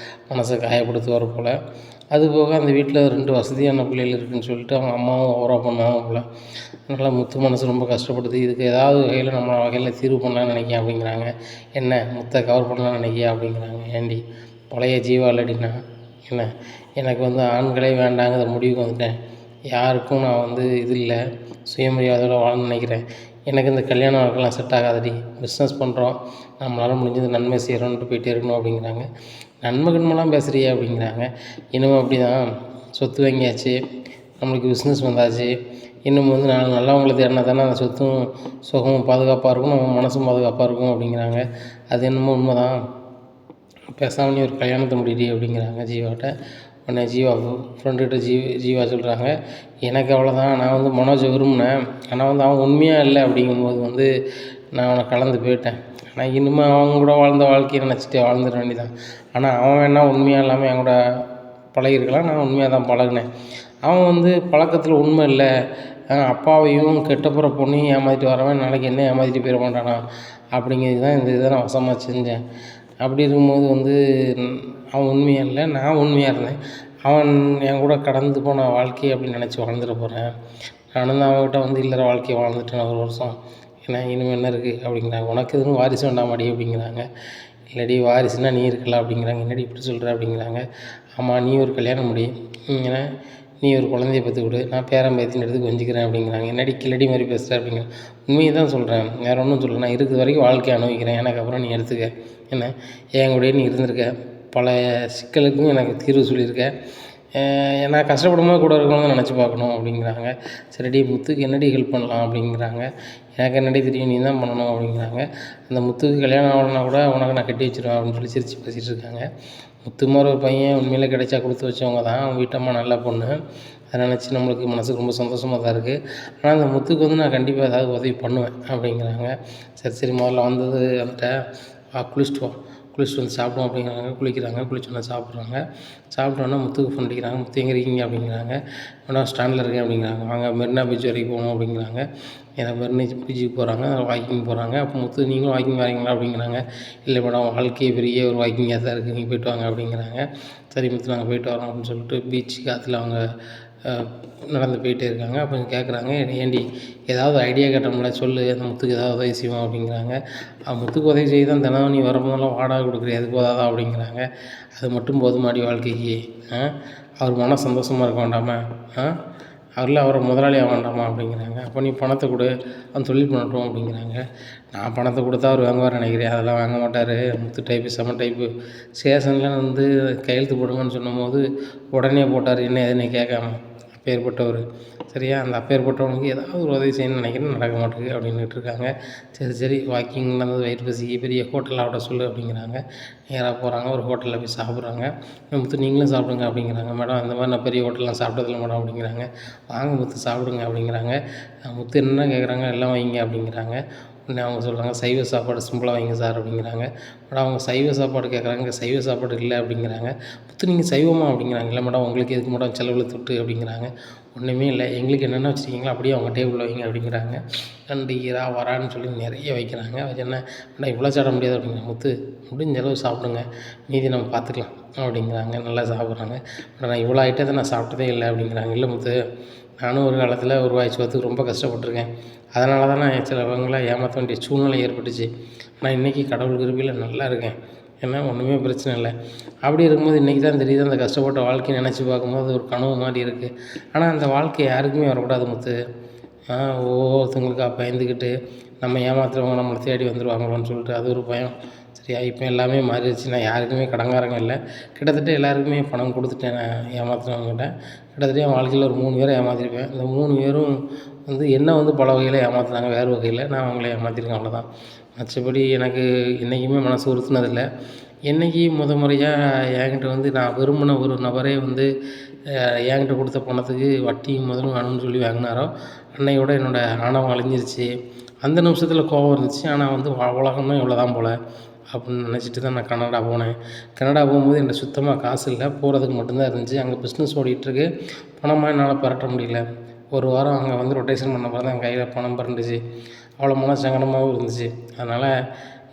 மனசை காயப்படுத்துவார் போல். அதுபோக அந்த வீட்டில் 2 வசதியான பிள்ளைகள் இருக்குதுன்னு சொல்லிட்டு அவங்க அம்மாவும் ஓவராக பண்ணுவாங்க போல். அதனால் முத்து மனசு ரொம்ப கஷ்டப்படுது. இதுக்கு ஏதாவது வகையில் நம்ம வகையில் தீர்வு பண்ணலான்னு நினைக்கிறேன் அப்படிங்கிறாங்க. என்ன, முத்தை கவர் பண்ணலான்னு நினைக்கியா அப்படிங்கிறாங்க. ஏண்டி, பழைய ஜீவா இல்லடினா என்ன, எனக்கு வந்து ஆண்களே வேண்டாங்கிற முடிவுக்கு வந்துட்டேன், யாருக்கும் நான் வந்து இது இல்லை, சுயமரியாதையோட வாழணும்னு நினைக்கிறேன், எனக்கு இந்த கல்யாண வாழ்க்கைலாம் செட் ஆகாதடி, பிஸ்னஸ் பண்ணுறோம், நம்மளால் முடிஞ்சது நன்மை செய்கிறோன்ட்டு போயிட்டே இருக்கணும் அப்படிங்கிறாங்க. நன்மை கண்மெல்லாம் பேசுகிறியா அப்படிங்கிறாங்க. இனிமே அப்படி தான், சொத்து வாங்கியாச்சு, நம்மளுக்கு பிஸ்னஸ் வந்தாச்சு, இன்னும் வந்து நாலு நல்லவங்களை தேடினா தானே அந்த சொத்தும் சுகமும் பாதுகாப்பாக இருக்கும், நம்ம மனசும் பாதுகாப்பாக இருக்கும் அப்படிங்கிறாங்க. அது என்னமோ உண்மை தான். பேசாமல் நீ ஒரு கல்யாணத்தை முடிடி அப்படிங்கிறாங்க ஜீவாட்ட. உடனே ஜீவா ஃப்ரெண்டுகிட்ட ஜீவா சொல்கிறாங்க, எனக்கு அவ்வளோதான், நான் வந்து மனோஜை விரும்பினேன், ஆனால் வந்து அவன் உண்மையாக இல்லை அப்படிங்கும்போது வந்து நான் அவனை கலந்து போயிட்டேன். ஆனால் இனிமேல் அவங்க கூட வாழ்ந்த வாழ்க்கையை நினச்சிட்டு வாழ்ந்துட வேண்டியதான். ஆனால் அவன் வேணா உண்மையாக இல்லாமல் என் கூட பழகிருக்கலாம், நான் உண்மையாக தான் பழகினேன். அவன் வந்து பழக்கத்தில் உண்மை இல்லை, அப்பாவையும் கெட்டப்புற பொண்ணையும் ஏமாற்றிட்டு வரவன் நாளைக்கு என்ன ஏமாற்றிட்டு போயிட மாட்டானா அப்படிங்கிறது தான் இந்த இதை நான் வசமாக செஞ்சேன். அப்படி இருக்கும்போது வந்து அவன் உண்மையாக இல்லை, நான் உண்மையாக இருந்தேன். அவன் என் கூட கடந்து போன வாழ்க்கையை அப்படின்னு நினச்சி வாழ்ந்துட போகிறேன். நானும் தான் அவன்கிட்ட வந்து இல்லற வாழ்க்கையை வாழ்ந்துட்டேன் 1 வருஷம். ஏன்னா இனிமேல் என்ன இருக்குது அப்படிங்கிறாங்க. உனக்கு எதுவும் வாரிசு வேண்டாமாடி அப்படிங்கிறாங்க. இல்லடி வாரிசுனா நீ இருக்கலாம் அப்படிங்கிறாங்க. என்னடி இப்படி சொல்கிற அப்படிங்கிறாங்க. ஆமாம், நீ ஒரு கல்யாணம் முடி, ஏன்னா நீ ஒரு குழந்தைய பெற்று கொடு, நான் பேரன் பேத்தின்னு எடுத்து கொஞ்சிக்கிறேன் அப்படிங்கிறாங்க. என்னடி கில்லடி மாதிரி பேசுகிற அப்படிங்கிறேன். உண்மையை தான் சொல்கிறேன், வேறு ஒன்றும் சொல்லலை. நான் இருக்கிற வரைக்கும் வாழ்க்கையை அனுபவிக்கிறேன், எனக்கு அப்புறம் நீ எடுத்துக்க, என்ன என் கூடயே நீ இருந்திருக்க, பல சிக்கலுக்கும் எனக்கு தீர்வு சொல்லியிருக்க, நான் கஷ்டப்படும்போது கூட இருக்கணும்னு நினச்சி பார்க்கணும் அப்படிங்கிறாங்க. சரிடி முத்துக்கு என்னடி ஹெல்ப் பண்ணலாம் அப்படிங்கிறாங்க. எனக்கு என்னடி தெரியும், நீ தான் பண்ணணும் அப்படிங்கிறாங்க. அந்த முத்துக்கு கல்யாணம் ஆகலைன்னா கூட உனக்கு நான் கட்டி வச்சிருவேன் அப்படின்னு சொல்லி சிரித்து பேசிகிட்டு இருக்காங்க. முத்து மாதிரி ஒரு பையன் உண்மையிலே கிடைச்சா கொடுத்து வச்சவங்க தான். அவங்க வீட்டம்மா நல்ல பொண்ணு, அதை நினச்சி நம்மளுக்கு மனசுக்கு ரொம்ப சந்தோஷமாக தான் இருக்குது. ஆனால் அந்த முத்துக்கு வந்து நான் கண்டிப்பாக ஏதாவது உதவி பண்ணுவேன் அப்படிங்கிறாங்க. சரி முதல்ல வந்தது வந்துட்டேன், குளிச்சுட்டு வா, குளிச்சுட்டு வந்து சாப்பிடுவோம் அப்படிங்கிறாங்க. குளிக்கிறாங்க, குளிச்சோன்னே சாப்பிட்றாங்க. சாப்பிட்டோன்னே முத்துக்கு ஃபோன் அடிக்கிறாங்க. முத்து எங்கே இருக்கீங்க அப்படிங்கிறாங்க. மேடம் ஸ்டாண்டில் இருக்கேன் அப்படிங்கிறாங்க. வாங்க மெரினா பீச் வரைக்கும் போகணும் அப்படிங்கிறாங்க. ஏன்னா மெரினா பீச்சுக்கு போகிறாங்க, வாக்கிங் போகிறாங்க. அப்போ முத்து நீங்களும் வாக்கிங் வரீங்களா அப்படிங்கிறாங்க. இல்லை மேடம், வாழ்க்கையே பெரிய ஒரு வாக்கிங்காக தான் இருக்குது, நீங்கள் போய்ட்டு வாங்க அப்படிங்கிறாங்க. சரி முத்து நாங்கள் போய்ட்டு வரோம் அப்படின்னு சொல்லிட்டு பீச்சுக்கு காற்றுல அவங்க நடந்து போயிட்டே இருக்காங்க. அப்போ கேட்குறாங்க, ஏண்டி ஏதாவது ஐடியா கேட்டோம்ல சொல்லு, அந்த முத்துக்கு ஏதாவது உதவி செய்வோம் அப்படிங்கிறாங்க. முத்துக்கு உதவி செய்ய தான் தினம் நீ வரும்போதெல்லாம் வாடகை கொடுக்குறிய, அது போதாதா அப்படிங்கிறாங்க. அது மட்டும் போதுமாடி வாழ்க்கைக்கு? அவர் மன சந்தோஷமாக இருக்க வேண்டாமா? அவரில் அவரை முதலாளியாக வேண்டாமா அப்படிங்கிறாங்க. அப்போ நீ பணத்தை கொடு, அவன் தொழில் பண்ணட்டும் அப்படிங்கிறாங்க. நான் பணத்தை கொடுத்தா அவர் வாங்குவார் நினைக்கிறேன், அதெல்லாம் வாங்க மாட்டார். முத்து டைப்பு செம டைப்பு. ஸ்டேஷனில் வந்து கையெழுத்து போடுங்கன்னு சொன்னபோது உடனே போட்டார், என்ன எதுன்னு கேட்காம. அப்பேற்பட்டவர் சரியா, அந்த அப்பேற்பட்டவனுக்கு ஏதாவது ஒரு உதவி செய்யணும்னு நினைக்கிறேன், நடக்க மாட்டேங்குது அப்படின்னுட்டு இருக்காங்க. சரி வாக்கிங் நடந்தது, வயிறு பசிக்கு பெரிய ஹோட்டலில் ஆட சொல்லு அப்படிங்கிறாங்க. நேராக போகிறாங்க, ஒரு ஹோட்டலில் போய் சாப்பிட்றாங்க. முத்து நீங்களும் சாப்பிடுங்க அப்படிங்கிறாங்க. மேடம் அந்த மாதிரி நான் பெரிய ஹோட்டல்லாம் சாப்பிட்டதில்ல மேடம் அப்படிங்கிறாங்க. வாங்க முத்து சாப்பிடுங்க அப்படிங்கிறாங்க. முத்து என்ன கேட்குறாங்க, எல்லாம் வைங்க அப்படிங்கிறாங்க. உடனே அவங்க சொல்கிறாங்க, சைவ சாப்பாடு சிம்பிளாக வைங்க சார் அப்படிங்கிறாங்க. மேடம் அவங்க சைவ சாப்பாடு கேட்குறாங்க, இங்கே சைவ சாப்பாடு இல்லை அப்படிங்கிறாங்க. முத்து நீங்கள் சைவமா அப்படிங்கிறாங்க. இல்லை மேடம், உங்களுக்கு எதுக்கு மேடம் செலவில் தொட்டு அப்படிங்கிறாங்க. ஒன்றுமே இல்லை, எங்களுக்கு என்னென்ன வச்சுருக்கீங்களோ அப்படியே அவங்க டேபிளில் வைங்க அப்படிங்கிறாங்க. நண்டு ஈரா வரான்னு சொல்லி நிறைய வைக்கிறாங்க. அது என்ன மேடம் இவ்வளோ சாப்பிட முடியாது அப்படிங்கிற. முத்து முடிஞ்ச அளவு சாப்பிடுங்க, மீதி நம்ம பார்த்துக்கலாம் அப்படிங்கிறாங்க. நல்லா சாப்பிட்றாங்க. மேடம் நான் இவ்வளோ ஐட்டத்தை நான் சாப்பிட்டதே இல்லை அப்படிங்கிறாங்க. இல்லை முத்து, நானும் ஒரு காலத்தில் ஒரு வாய் சோத்துக்கு ரொம்ப கஷ்டப்பட்டுருக்கேன், அதனால தான் நான் சிலவங்களை ஏமாற்ற வேண்டிய சூழ்நிலை ஏற்பட்டுச்சு. ஆனால் இன்றைக்கி கடவுள் கிருபையில் நல்லா இருக்கேன், ஏன்னா ஒன்றுமே பிரச்சனை இல்லை. அப்படி இருக்கும்போது இன்றைக்கி தான் தெரியுது, அந்த கஷ்டப்பட்ட வாழ்க்கையை நினச்சி பார்க்கும்போது ஒரு கனவு மாதிரி இருக்குது. ஆனால் அந்த வாழ்க்கை யாருக்குமே வரக்கூடாது முத்து. ஒவ்வொருத்தங்களுக்கா பயந்துக்கிட்டு நம்ம ஏமாத்துறவங்க நம்மளை தேடி வந்துடுவாங்களோன்னு சொல்லிட்டு அது ஒரு பயம். சரியா, இப்போ எல்லாமே மாறிடுச்சு. நான் யாருக்குமே கடங்காரங்க இல்லை, கிட்டத்தட்ட எல்லாருக்குமே பணம் கொடுத்துட்டேன். நான் ஏமாத்துறவங்ககிட்ட கிட்டத்தட்ட என் வாழ்க்கையில் ஒரு 3 பேரை ஏமாற்றிருப்பேன். இந்த 3 பேரும் வந்து என்ன வந்து பல வகையில் ஏமாத்துனாங்க, வேறு வகையில் நான் அவங்கள ஏமாற்றிருக்கேன், அவ்வளோதான். மற்றபடி எனக்கு என்றைக்குமே மனசு உறுத்துனதில்லை. என்றைக்கு முறையாக என்கிட்ட வந்து நான் விரும்பின ஒரு நபரே வந்து என்கிட்ட கொடுத்த பணத்துக்கு வட்டியும் முதலும் வேணும்னு சொல்லி வாங்கினாரோ, அன்னையோட என்னோடய ஆணவம் அழிஞ்சிருச்சு. அந்த நிமிஷத்தில் கோபம் இருந்துச்சு, ஆனால் வந்து உலகம்னா இவ்வளோ தான் போல் அப்படின்னு நினச்சிட்டு தான் நான் கனடா போனேன். கனடா போகும்போது என்கிட்ட சுத்தமாக காசு இல்லை, போகிறதுக்கு மட்டும்தான் இருந்துச்சு. அங்கே பிஸ்னஸ் ஓடிட்டுருக்கு, பணமாக என்னால் பரட்ட முடியல. ஒரு வாரம் அங்கே வந்து ரொட்டேஷன் பண்ண பிறகு தான் என் கையில் பணம் பரண்டுச்சு. அவ்வளோ மன சங்கடமாகவும் இருந்துச்சு. அதனால்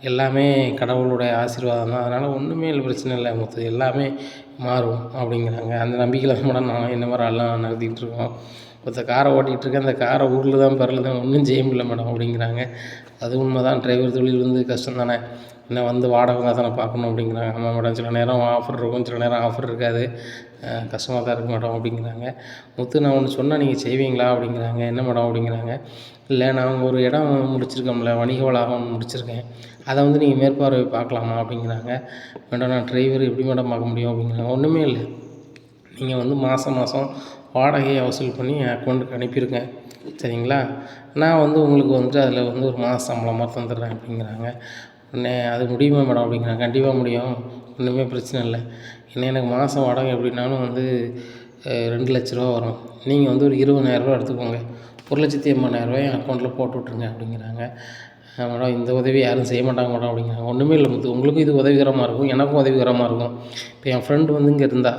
எல்லாமே கடவுளுடைய ஆசீர்வாதம் தான். அதனால் ஒன்றுமே இல்லை, பிரச்சனை இல்லை முத்து, எல்லாமே மாறும் அப்படிங்கிறாங்க. அந்த நம்பிக்கையில் தான் மேடம் நான் என்ன மாதிரி எல்லாம் நடத்திக்கிட்டு இருக்கோம். ஒருத்தர் காரை ஓட்டிகிட்டு இருக்கேன், அந்த காரை ஊரில் தான் பெறல தான், ஒன்றும் செய்ய முடியல மேடம் அப்படிங்கிறாங்க. அது உண்மை தான், டிரைவர் தொழில் வந்து கஷ்டம் தானே, என்ன வந்து வாடகை தானே பார்க்கணும் அப்படிங்கிறாங்க. ஆமாம் மேடம், சில நேரம் ஆஃபர் இருக்கும், சில நேரம் ஆஃபர் இருக்காது, கஷ்டமாக தான் இருக்குது மேடம் அப்படிங்கிறாங்க. முத்து நான் ஒன்று சொன்னால் நீங்கள் செய்வீங்களா அப்படிங்கிறாங்க. என்ன மேடம் அப்படிங்கிறாங்க. இல்லை நான் ஒரு இடம் முடிச்சிருக்கோம்ல, வணிக வளாகம் முடிச்சிருக்கேன், அதை வந்து நீங்கள் மேற்பார்வை பார்க்கலாமா அப்படிங்கிறாங்க. மேடம் நான் டிரைவர் எப்படி மேடம் பார்க்க முடியும் அப்படிங்கிறாங்க. ஒன்றுமே இல்லை, நீங்கள் வந்து மாதம் மாதம் வாடகையை வசூல் பண்ணி என் அக்கௌண்ட்டுக்கு அனுப்பியிருங்க, சரிங்களா? நான் வந்து உங்களுக்கு வந்துட்டு அதில் வந்து ஒரு மாத சம்பளம் மாதிரி தந்துடுறேன் அப்படிங்கிறாங்க. உடனே அது முடியுமா மேடம் அப்படிங்கிறாங்க. கண்டிப்பாக முடியும், ஒன்றுமே பிரச்சனை இல்லை. எனக்கு மாதம் வாடகை எப்படின்னாலும் வந்து 2,00,000 வரும். நீங்கள் வந்து ஒரு 20,000 எடுத்துக்கோங்க, 1,80,000 என் அக்கௌண்ட்டில் போட்டு விட்ருங்க அப்படிங்கிறாங்க. மேடம் இந்த உதவி யாரும் செய்ய மாட்டாங்க மேடம் அப்படிங்கிறாங்க. ஒன்றுமே இல்லை முத்து, உங்களுக்கும் இது உதவிகரமாக இருக்கும், எனக்கும் உதவிகரமாக இருக்கும். இப்போ என் ஃப்ரெண்டு வந்து இங்கே இருந்தா,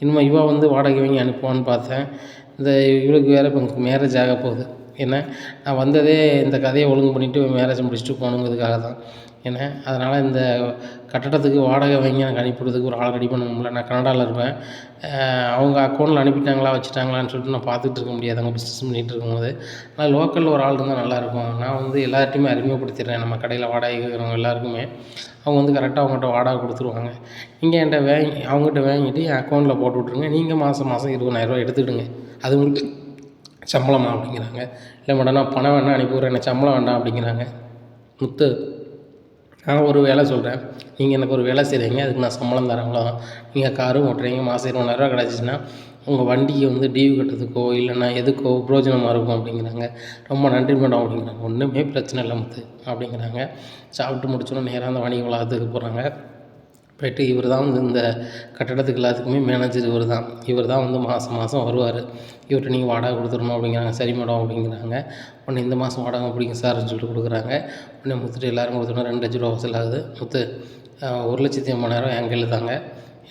இனிமேல் இவ வந்து வாடகை வாங்கி அனுப்புவான்னு பார்த்தேன். இந்த இவளுக்கு வேறு இப்போ மேரேஜ் ஆக போகுது. ஏன்னா நான் வந்ததே இந்த கதையை ஒழுங்கு பண்ணிவிட்டு மேரேஜை முடிச்சுட்டு போகணுங்கிறதுக்காக தான். ஏன்னா அதனால் இந்த கட்டடத்துக்கு வாடகை வாங்கி எனக்கு அனுப்பிவிடுறதுக்கு ஒரு ஆள் ரெடி பண்ணணும்ல. நான் கனடாவில் இருப்பேன். அவங்க அக்கௌண்ட்டில் அனுப்பிட்டாங்களா வச்சுட்டாங்களான்னு சொல்லிட்டு நான் பார்த்துட்டு இருக்க முடியாது அவங்க பிஸ்னஸ் பண்ணிகிட்டு இருக்கும்போது. ஆனால் லோக்கலில் ஒரு ஆள் இருந்தால் நல்லாயிருக்கும். நான் வந்து எல்லார்ட்டையுமே அறிமுகப்படுத்திடுறேன், நம்ம கடையில் வாடகை இருக்கிறவங்க எல்லாருக்குமே. அவங்க வந்து கரெக்டாக அவங்ககிட்ட வாடகை கொடுத்துருவாங்க. நீங்கள் என்கிட்ட அவங்ககிட்ட வாங்கிட்டு என் அக்கௌண்ட்டில் போட்டு விட்ருங்க. நீங்கள் மாதம் 20,000 எடுத்துக்கிடுங்க, அது உங்களுக்கு சம்பளமா அப்படிங்கிறாங்க. இல்லை மேடம் நான் பணம் வேணால் அனுப்பிவிட்றேன், எனக்கு சம்பளம் வேண்டாம் அப்படிங்கிறாங்க. முத்து, நான் ஒரு வேலை சொல்கிறேன், நீங்கள் எனக்கு ஒரு வேலை செய்கிறீங்க, அதுக்கு நான் சம்பளம் தரேன், அவ்வளோதான். நீங்கள் காரும் ஓட்டுறீங்க, மாதம் 20,000 கிடச்சிச்சின்னா உங்கள் வண்டிக்கு வந்து டியூ கட்டுறதுக்கோ இல்லைன்னா எதுக்கோ பிரயோஜனமாக இருக்கும் அப்படிங்கிறாங்க. ரொம்ப நன்றி மேடம் அப்படிங்கிறாங்க. ஒன்றுமே பிரச்சனை இல்லை முத்து அப்படிங்கிறாங்க. சாப்பிட்டு முடிச்சோன்னே நேராக அந்த வணிக வளாகத்துக்கு போகிறாங்க. போய்ட்டு இவர் தான் வந்து இந்த கட்டடத்துக்கு எல்லாத்துக்குமே மேனேஜர் இவர் தான் வந்து மாதம் மாதம் வருவார். இவர்கிட்ட நீங்கள் வாடகை கொடுத்துடணும் அப்படிங்கிறாங்க. சரி மேடம் அப்படிங்கிறாங்க. உடனே இந்த மாதம் வாடகை பிடிங்க சார்ன்னு சொல்லிட்டு கொடுக்குறாங்க. உடனே முத்துட்டு எல்லோரும் கொடுத்தோன்னா 2,00,000 வசூல் ஆகுது. முத்து 1,80,000 என் கையில் தாங்க,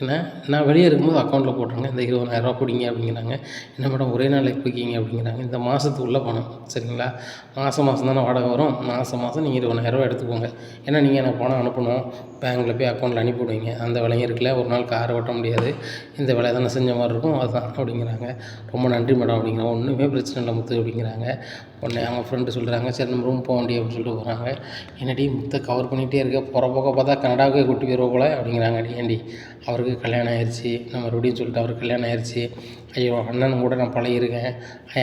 ஏன்னா நான் வெளியே இருக்கும்போது அக்கௌண்ட்டில் போட்டுருங்க, இந்த 20,000 பிடிங்க அப்படிங்கிறாங்க. என்ன மேடம் ஒரே நாளைக்கு பிடிக்கிங்க அப்படிங்கிறாங்க. இந்த மாதத்துக்குள்ள பணம், சரிங்களா? மாதம் தானே வாடகை வரும், மாதம் நீங்கள் 20,000 எடுத்துக்கோங்க. ஏன்னா நீங்கள் எனக்கு பணம் அனுப்பணும், பேங்க்கில் போய் அக்கௌண்ட்டில் அனுப்பி விடுவீங்க. அந்த வேலையும் இருக்குல்ல, ஒரு நாள் கார் ஓட்ட முடியாது, இந்த வேலையை தானே செஞ்ச மாதிரி இருக்கும், அதுதான் அப்படிங்கிறாங்க. ரொம்ப நன்றி மேடம் அப்படிங்கிறாங்க. ஒன்றுமே பிரச்சனை இல்லை முத்து அப்படிங்கிறாங்க. உடனே அவங்க ஃப்ரெண்டு சொல்கிறாங்க, சரி நம்ம ரூம் போக வேண்டிய அப்படின்னு சொல்லிட்டு போகிறாங்க. என்னடி முத்தை கவர் பண்ணிகிட்டே இருக்க, போகிற போக்க பார்த்தா கனடாவுக்கே கூட்டி போயிடுவோம் போல் அப்படிங்கிறாங்க. ஏண்டி அவருக்கு கல்யாணம் ஆயிடுச்சு, நான் மறுபடியும் சொல்லிட்டு அவருக்கு கல்யாணம் ஆயிடுச்சு, ஐயோ அண்ணன் கூட நான் பழகியிருக்கேன்,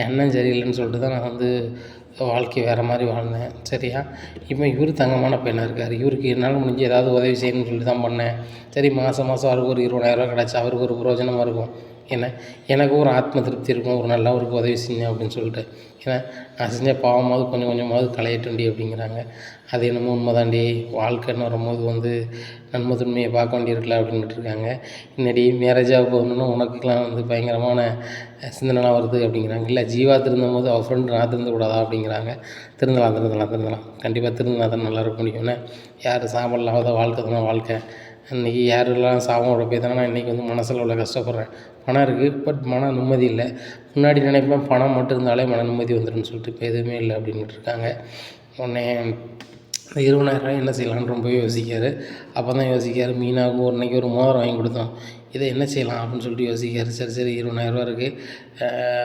அண்ணன் சரியில்லைன்னு சொல்லிட்டு தான் நான் வந்து வாழ்க்கை வேறு மாதிரி வாழ்ந்தேன், சரியா? இப்போ இவர் தங்கமான பையனாக இருக்கார், இவருக்கு என்னால் முடிஞ்சு ஏதாவது உதவி செய்யணும்னு சொல்லிட்டு தான் பண்ணேன். சரி மாதம் அவருக்கு ஒரு 20,000 கிடச்சா அவருக்கு ஒரு பிரயோஜனமாக இருக்கும், ஏன்னா எனக்கும் ஒரு ஆத்ம திருப்தி இருக்கும், ஒரு நல்லா அவருக்கு உதவி செஞ்சேன் அப்படின்னு சொல்லிட்டு. ஏன்னா நான் செஞ்ச பாவமாவது கொஞ்சம் கொஞ்சமாவது களையட்டுண்டி அப்படிங்கிறாங்க. அது என்னமோ உண்மைதாண்டி, வாழ்க்கைன்னு வரும்போது வந்து நன்மை தன்மையை பார்க்க வேண்டியிருக்கல அப்படின்ட்டு இருக்காங்க. இன்னடி மேரேஜாக போகணுன்னா உனக்குலாம் வந்து பயங்கரமான சிந்தனைலாம் வருது அப்படிங்கிறாங்க. இல்லை ஜீவா திருந்தும்போது அவள் ஃப்ரெண்டு நான் திருந்தக்கூடாதா அப்படிங்கிறாங்க. திருந்தலாம், கண்டிப்பாக திருந்தினா தான் நல்லா இருக்க முடியும். ஏன்னா யார் சாப்பிடலாத வாழ்க்கை தானே வாழ்க்கை. இன்றைக்கி யாரெல்லாம் சாவோட போய் தானே நான் இன்றைக்கி வந்து மனசளவில் கஷ்டப்படுறேன். பணம் இருக்குது, பட் மன நிம்மதி இல்லை. முன்னாடி நினைப்பேன் பணம் மட்டும் இருந்தாலே மன நிம்மதி வந்துடும்னு சொல்லிட்டு, இப்போ எதுவுமே இல்லை அப்படின்ட்டு இருக்காங்க. உடனே இந்த 20,000 என்ன செய்யலான்னு ரொம்பவே யோசிக்கார். அப்போ தான் யோசிக்கார், மீனாவுக்கு அன்றைக்கி ஒரு மோதிரம் வாங்கி கொடுத்தோம், இதை என்ன செய்யலாம் அப்படின்னு சொல்லிட்டு யோசிக்கார். சரி 20,000 இருக்குது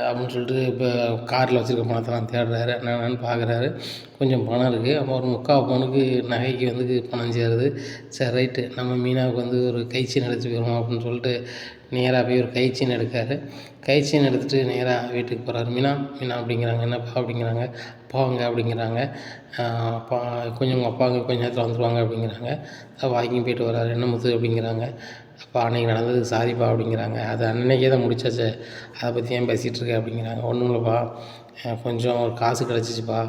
அப்படின்னு சொல்லிட்டு இப்போ காரில் வச்சுருக்க பணத்தெல்லாம் தேடுறாரு, என்னென்னு பார்க்குறாரு. கொஞ்சம் பணம் இருக்குது, அப்போ ஒரு 3/4 பவுனுக்கு நகைக்கு வந்து பணம் சேருது. சரி ரைட்டு, நம்ம மீனாவுக்கு வந்து ஒரு கை செயின் எடுத்து போயிடுவோம் அப்படின்னு சொல்லிட்டு நேராக போய் ஒரு கை செயின் எடுக்கார். கை செயின் எடுத்துகிட்டு நேராக வீட்டுக்கு போகிறாரு. மீனா அப்படிங்கிறாங்க. என்னப்பா அப்படிங்கிறாங்க. அப்பாங்க அப்படிங்கிறாங்க. அப்பா கொஞ்சம் உங்கள் அப்பாங்க கொஞ்சம் நேரத்தில் வந்துடுவாங்க அப்படிங்கிறாங்க. வாக்கிங் போயிட்டு வர்றாரு. என்ன முத்து அப்படிங்கிறாங்க. அப்பா அன்றைக்கி நடந்ததுக்கு சாரிப்பா அப்படிங்கிறாங்க. அது அன்றைக்கே தான் முடிச்சாச்சு, அதை பற்றி ஏன் பேசிகிட்டு இருக்க அப்படிங்கிறாங்க. ஒன்றும் இல்லைப்பா, கொஞ்சம் ஒரு காசு கிடச்சிச்சிப்பா,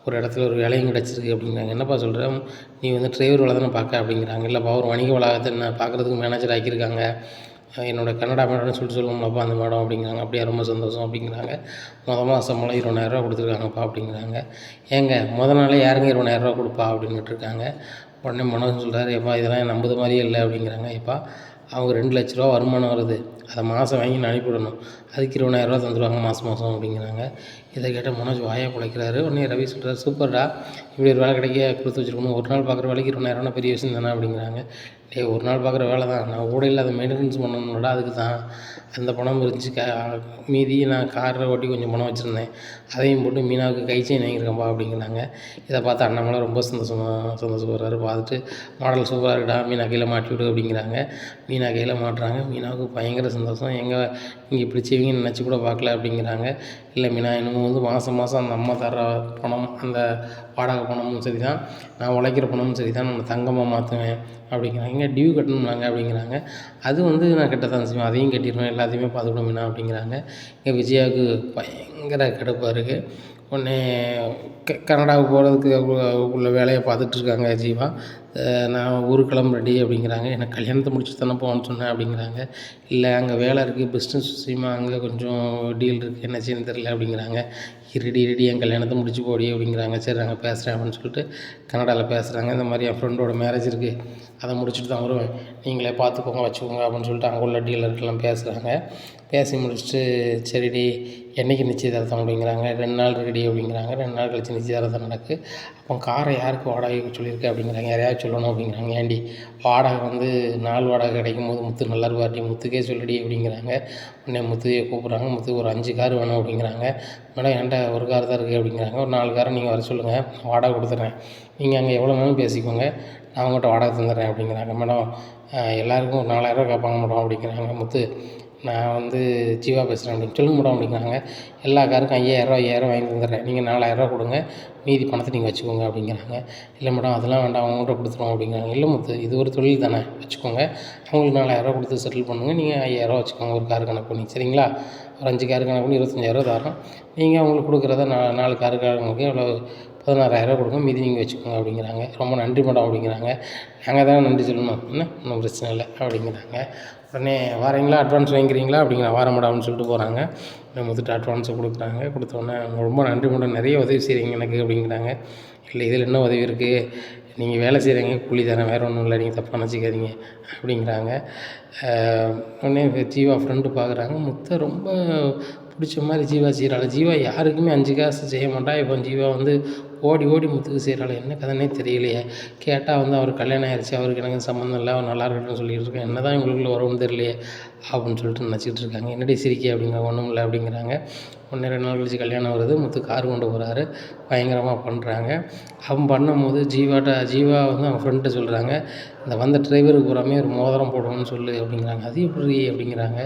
ஒரு இடத்துல ஒரு வேலையும் கிடச்சிருக்கு அப்படிங்கிறாங்க. என்னப்பா சொல்கிற, நீ வந்து டிரைவர் வேலை தானே பார்க்க அப்படிங்கிறாங்க. இல்லைப்பா ஒரு வணிக வளாகத்தை நான் பார்க்குறதுக்கு மேனேஜர் ஆக்கியிருக்காங்க, என்னோடய கன்னடா மேடம்னு சொல்லிட்டு சொல்லுவோம்லப்பா அந்த மேடம் அப்படிங்கிறாங்க. அப்படியே ரொம்ப சந்தோஷம் அப்படிங்கிறாங்க. மாதம் சம்பளம் 20,000 கொடுத்துருக்காங்கப்பா அப்படிங்கிறாங்க. ஏங்க நாளே யாருங்க 20,000 கொடுப்பா அப்படின்னுட்டு இருக்காங்க. உடனே மனோஜ் சொல்கிறாரு, எப்பா இதெல்லாம் நம்புது மாதிரியே இல்லை அப்படிங்கிறாங்க. எப்பா அவங்க 2,00,000 வருமானம் வருது, அதை மாதம் வாங்கி நான் அனுப்பிவிடணும், அதுக்கு 20,000 தந்துடுவாங்க மாதம் அப்படிங்கிறாங்க. இதை கேட்ட மனோஜ் வாயை குலைக்கிறாரு. உடனே ரவி சொல்கிறார், சூப்பர்டா, இப்படி ஒரு வேலை கிடைக்க கொடுத்து வச்சுருக்கணும், ஒரு நாள் பார்க்குற வேலைக்கு 20,000 பெரிய விஷயம் தானே அப்படிங்கிறாங்க. ஒரு நாள் பார்க்குற வேலை தான், நான் கூட இல்லாத மெயின்டெனன்ஸ் பண்ணணும்லடா, அதுக்கு தான் அந்த பணம் இருந்துச்சு. மீதி நான் காரில் ஓட்டி கொஞ்சம் பணம் வச்சுருந்தேன், அதையும் போட்டு மீனாவுக்கு கை செயின் வாங்கியிருக்கேன்ப்பா அப்படிங்கிறாங்க. இதை பார்த்து அண்ணாமலை ரொம்ப சந்தோஷப்படுறாரு. பார்த்துட்டு மாடல் சூப்பராக இருக்குடா, மீனா கையில் மாட்டி விடு அப்படிங்கிறாங்க. மீனா கையில் மாட்டுறாங்க. மீனாவுக்கு பயங்கர சந்தோஷம். நீங்கள் இப்படி செய்வீங்கன்னு நினச்சி கூட பார்க்கல அப்படிங்கிறாங்க. இல்லை மீனா இன்னும் வந்து மாதம் மாதம் அந்த அம்மா தர்ற பணம், அந்த வாடகை பணமும் சரி தான், நான் உழைக்கிற பணமும் சரி தான் நான் தங்கமாக மாற்றுவேன் அப்படிங்கிறாங்க. டியூ கட்டணும்னாங்க அப்படிங்கிறாங்க. அது வந்து நான் கட்ட தான் செய்வேன், அதையும் கட்டிடுவேன், எல்லாத்தையுமே பார்த்துக்கிடுவேன் மீனா அப்படிங்கிறாங்க. இங்கே விஜயாவுக்கு பயங்கர கடுப்பாக இருக்குது. உடனே கனடாவுக்கு போகிறதுக்கு உள்ள வேலையை பார்த்துட்ருக்காங்க ஜீவா. நான் ஊருக்கு கிளம்புறேன்டி அப்படிங்கிறாங்க. எனக்கு கல்யாணத்தை முடிச்சுட்டு தானே போகணும்னு சொன்னேன் அப்படிங்கிறாங்க. இல்லை அங்கே வேலை இருக்குது, பிஸ்னஸ் விஷயமா அங்கே கொஞ்சம் டீல் இருக்குது, என்ன செய்யணும்னு தெரியல அப்படிங்கிறாங்க. இருடி என் கல்யாணத்தை முடிச்சு போடி அப்படிங்கிறாங்க. சரி நாங்கள் பேசுகிறேன் அப்படின்னு சொல்லிட்டு கனடாவில் பேசுகிறாங்க. இந்த மாதிரி என் ஃப்ரெண்டோட மேரேஜ் இருக்குது, அதை முடிச்சுட்டு தான் வருவேன், நீங்களே பார்த்துக்கோங்க வச்சுக்கோங்க அப்படின்னு சொல்லிட்டு அங்கே உள்ள டீலர்கிட்டலாம் பேசுகிறாங்க. பேசி முடிச்சுட்டு சரிடி என்றைக்கு நிச்சயதார்த்தம் அப்படிங்கிறாங்க. 2 நாள் இருக்குடி அப்படிங்கிறாங்க. 2 நாள் கழிச்சு நிச்சயதார்த்தம் நடக்கு. அப்போ காரை யாருக்கு வாடகைக்கு சொல்லியிருக்க அப்படிங்கிறாங்க. யாரையாவது சொல்லணும் அப்படிங்கிறாங்க. ஏன்டி வாடகை வந்து நாள் வாடகை கிடைக்கும் போது முத்து நல்லா இருப்பார்டி, முத்துக்கே சொல்லிடி அப்படிங்கிறாங்க. உடனே முத்துயை கூப்பிட்றாங்க. முத்து ஒரு 5 கார் வேணும் அப்படிங்கிறாங்க. மேடம் என்கிட்ட ஒரு கார் தான் இருக்குது அப்படிங்கிறாங்க. ஒரு 4 காரை நீங்கள் வர சொல்லுங்கள், வாடகை கொடுத்துட்றேன், நீங்கள் அங்கே எவ்வளோ நாளும் பேசிக்கோங்க, நான் அவங்ககிட்ட வாடகை தந்துடுறேன் அப்படிங்கிறாங்க. மேடம் எல்லாேருக்கும் ஒரு 4000 கேட்பாங்க மேடம் அப்படிங்கிறாங்க. முத்து நான் வந்து ஜீவா பேசுகிறேன் அப்படின்னு சொல்லுங்க மேடம் அப்படிங்கிறாங்க. எல்லா காருக்கும் 5000 வாங்கி தந்துடுறேன், நீங்கள் 4000 கொடுங்க, மீதி பணத்தை நீங்கள் வச்சுக்கோங்க அப்படிங்கிறாங்க. இல்லை மேடம் அதெல்லாம் வேண்டாம், அவங்ககிட்ட கொடுத்துருவோம் அப்படிங்கிறாங்க. இல்லை முத்து இது ஒரு தொழில் தானே, வச்சுக்கோங்க, அவங்களுக்கு 4000 கொடுத்து செட்டில் பண்ணுங்கள், நீங்கள் 5000 வச்சுக்கோங்க ஒரு கார் கணக்கு பண்ணி, சரிங்களா? ஒரு 5 கார் கணக்கு பண்ணி 25,000 தரோம், நீங்கள் அவங்களுக்கு கொடுக்குறத 4 காரு காரங்களுக்கு எவ்வளோ 16,000 கொடுங்க, மீதி நீங்கள் வச்சுக்கோங்க அப்படிங்கிறாங்க. ரொம்ப நன்றி மேடம் அப்படிங்கிறாங்க. நாங்கள் தான் நன்றி சொல்லணும், என்ன ஒன்றும் பிரச்சனை இல்லை அப்படிங்கிறாங்க. உடனே வரீங்களா, அட்வான்ஸ் வாங்கிக்கிறீங்களா அப்படிங்கிற, வர மேடம் அப்படின்னு சொல்லிட்டு போகிறாங்க. முத்துட்டு அட்வான்ஸை கொடுக்குறாங்க. கொடுத்தோடனே ரொம்ப நன்றி மேடம், நிறைய உதவி செய்கிறீங்க எனக்கு அப்படிங்கிறாங்க. இல்லை இதில் என்ன உதவி இருக்குது, நீங்கள் வேலை செய்கிறீங்க, கூலி தரேன், வேறு ஒன்றும் இல்லை, நீங்கள் தப்பாக நினச்சிக்காதீங்க அப்படிங்கிறாங்க. உடனே ஜீவா ஃப்ரெண்டு பார்க்குறாங்க. முத்தை ரொம்ப பிடிச்ச மாதிரி ஜீவா செய்கிறாள். ஜீவா யாருக்குமே 5 காசு செய்ய மாட்டா, இப்போ ஜீவா வந்து ஓடி முத்துக்கு செய்கிறாள். என்ன கதைன்னே தெரியலையே. கேட்டால் வந்து அவர் கல்யாணம் ஆயிடுச்சு, அவருக்கு எனக்கு சம்மந்தம் இல்லை, அவர் நல்லா இருக்கட்டும்னு சொல்லிகிட்டு இருக்கேன், என்ன தான் இவங்களுக்குள்ள வரும்னு தெரியலையே அப்படின்னு சொல்லிட்டு நினச்சிக்கிட்டு இருக்காங்க. என்னடி சிரிக்க அப்படிங்கிற, ஒன்றும் இல்லை அப்படிங்கிறாங்க. ஒன்று 2 நாள் கழிச்சு கல்யாணம் வருது. முத்து கார் கொண்டு போகிறாரு, பயங்கரமாக பண்ணுறாங்க. அவன் பண்ணும்போது ஜீவா வந்து அவன் ஃப்ரெண்ட்டை சொல்கிறாங்க, இந்த வந்த டிரைவருக்கு பூராமே ஒரு மோதிரம் போடணும்னு சொல்லு அப்படிங்கிறாங்க. அது எப்படி அப்படிங்கிறாங்க.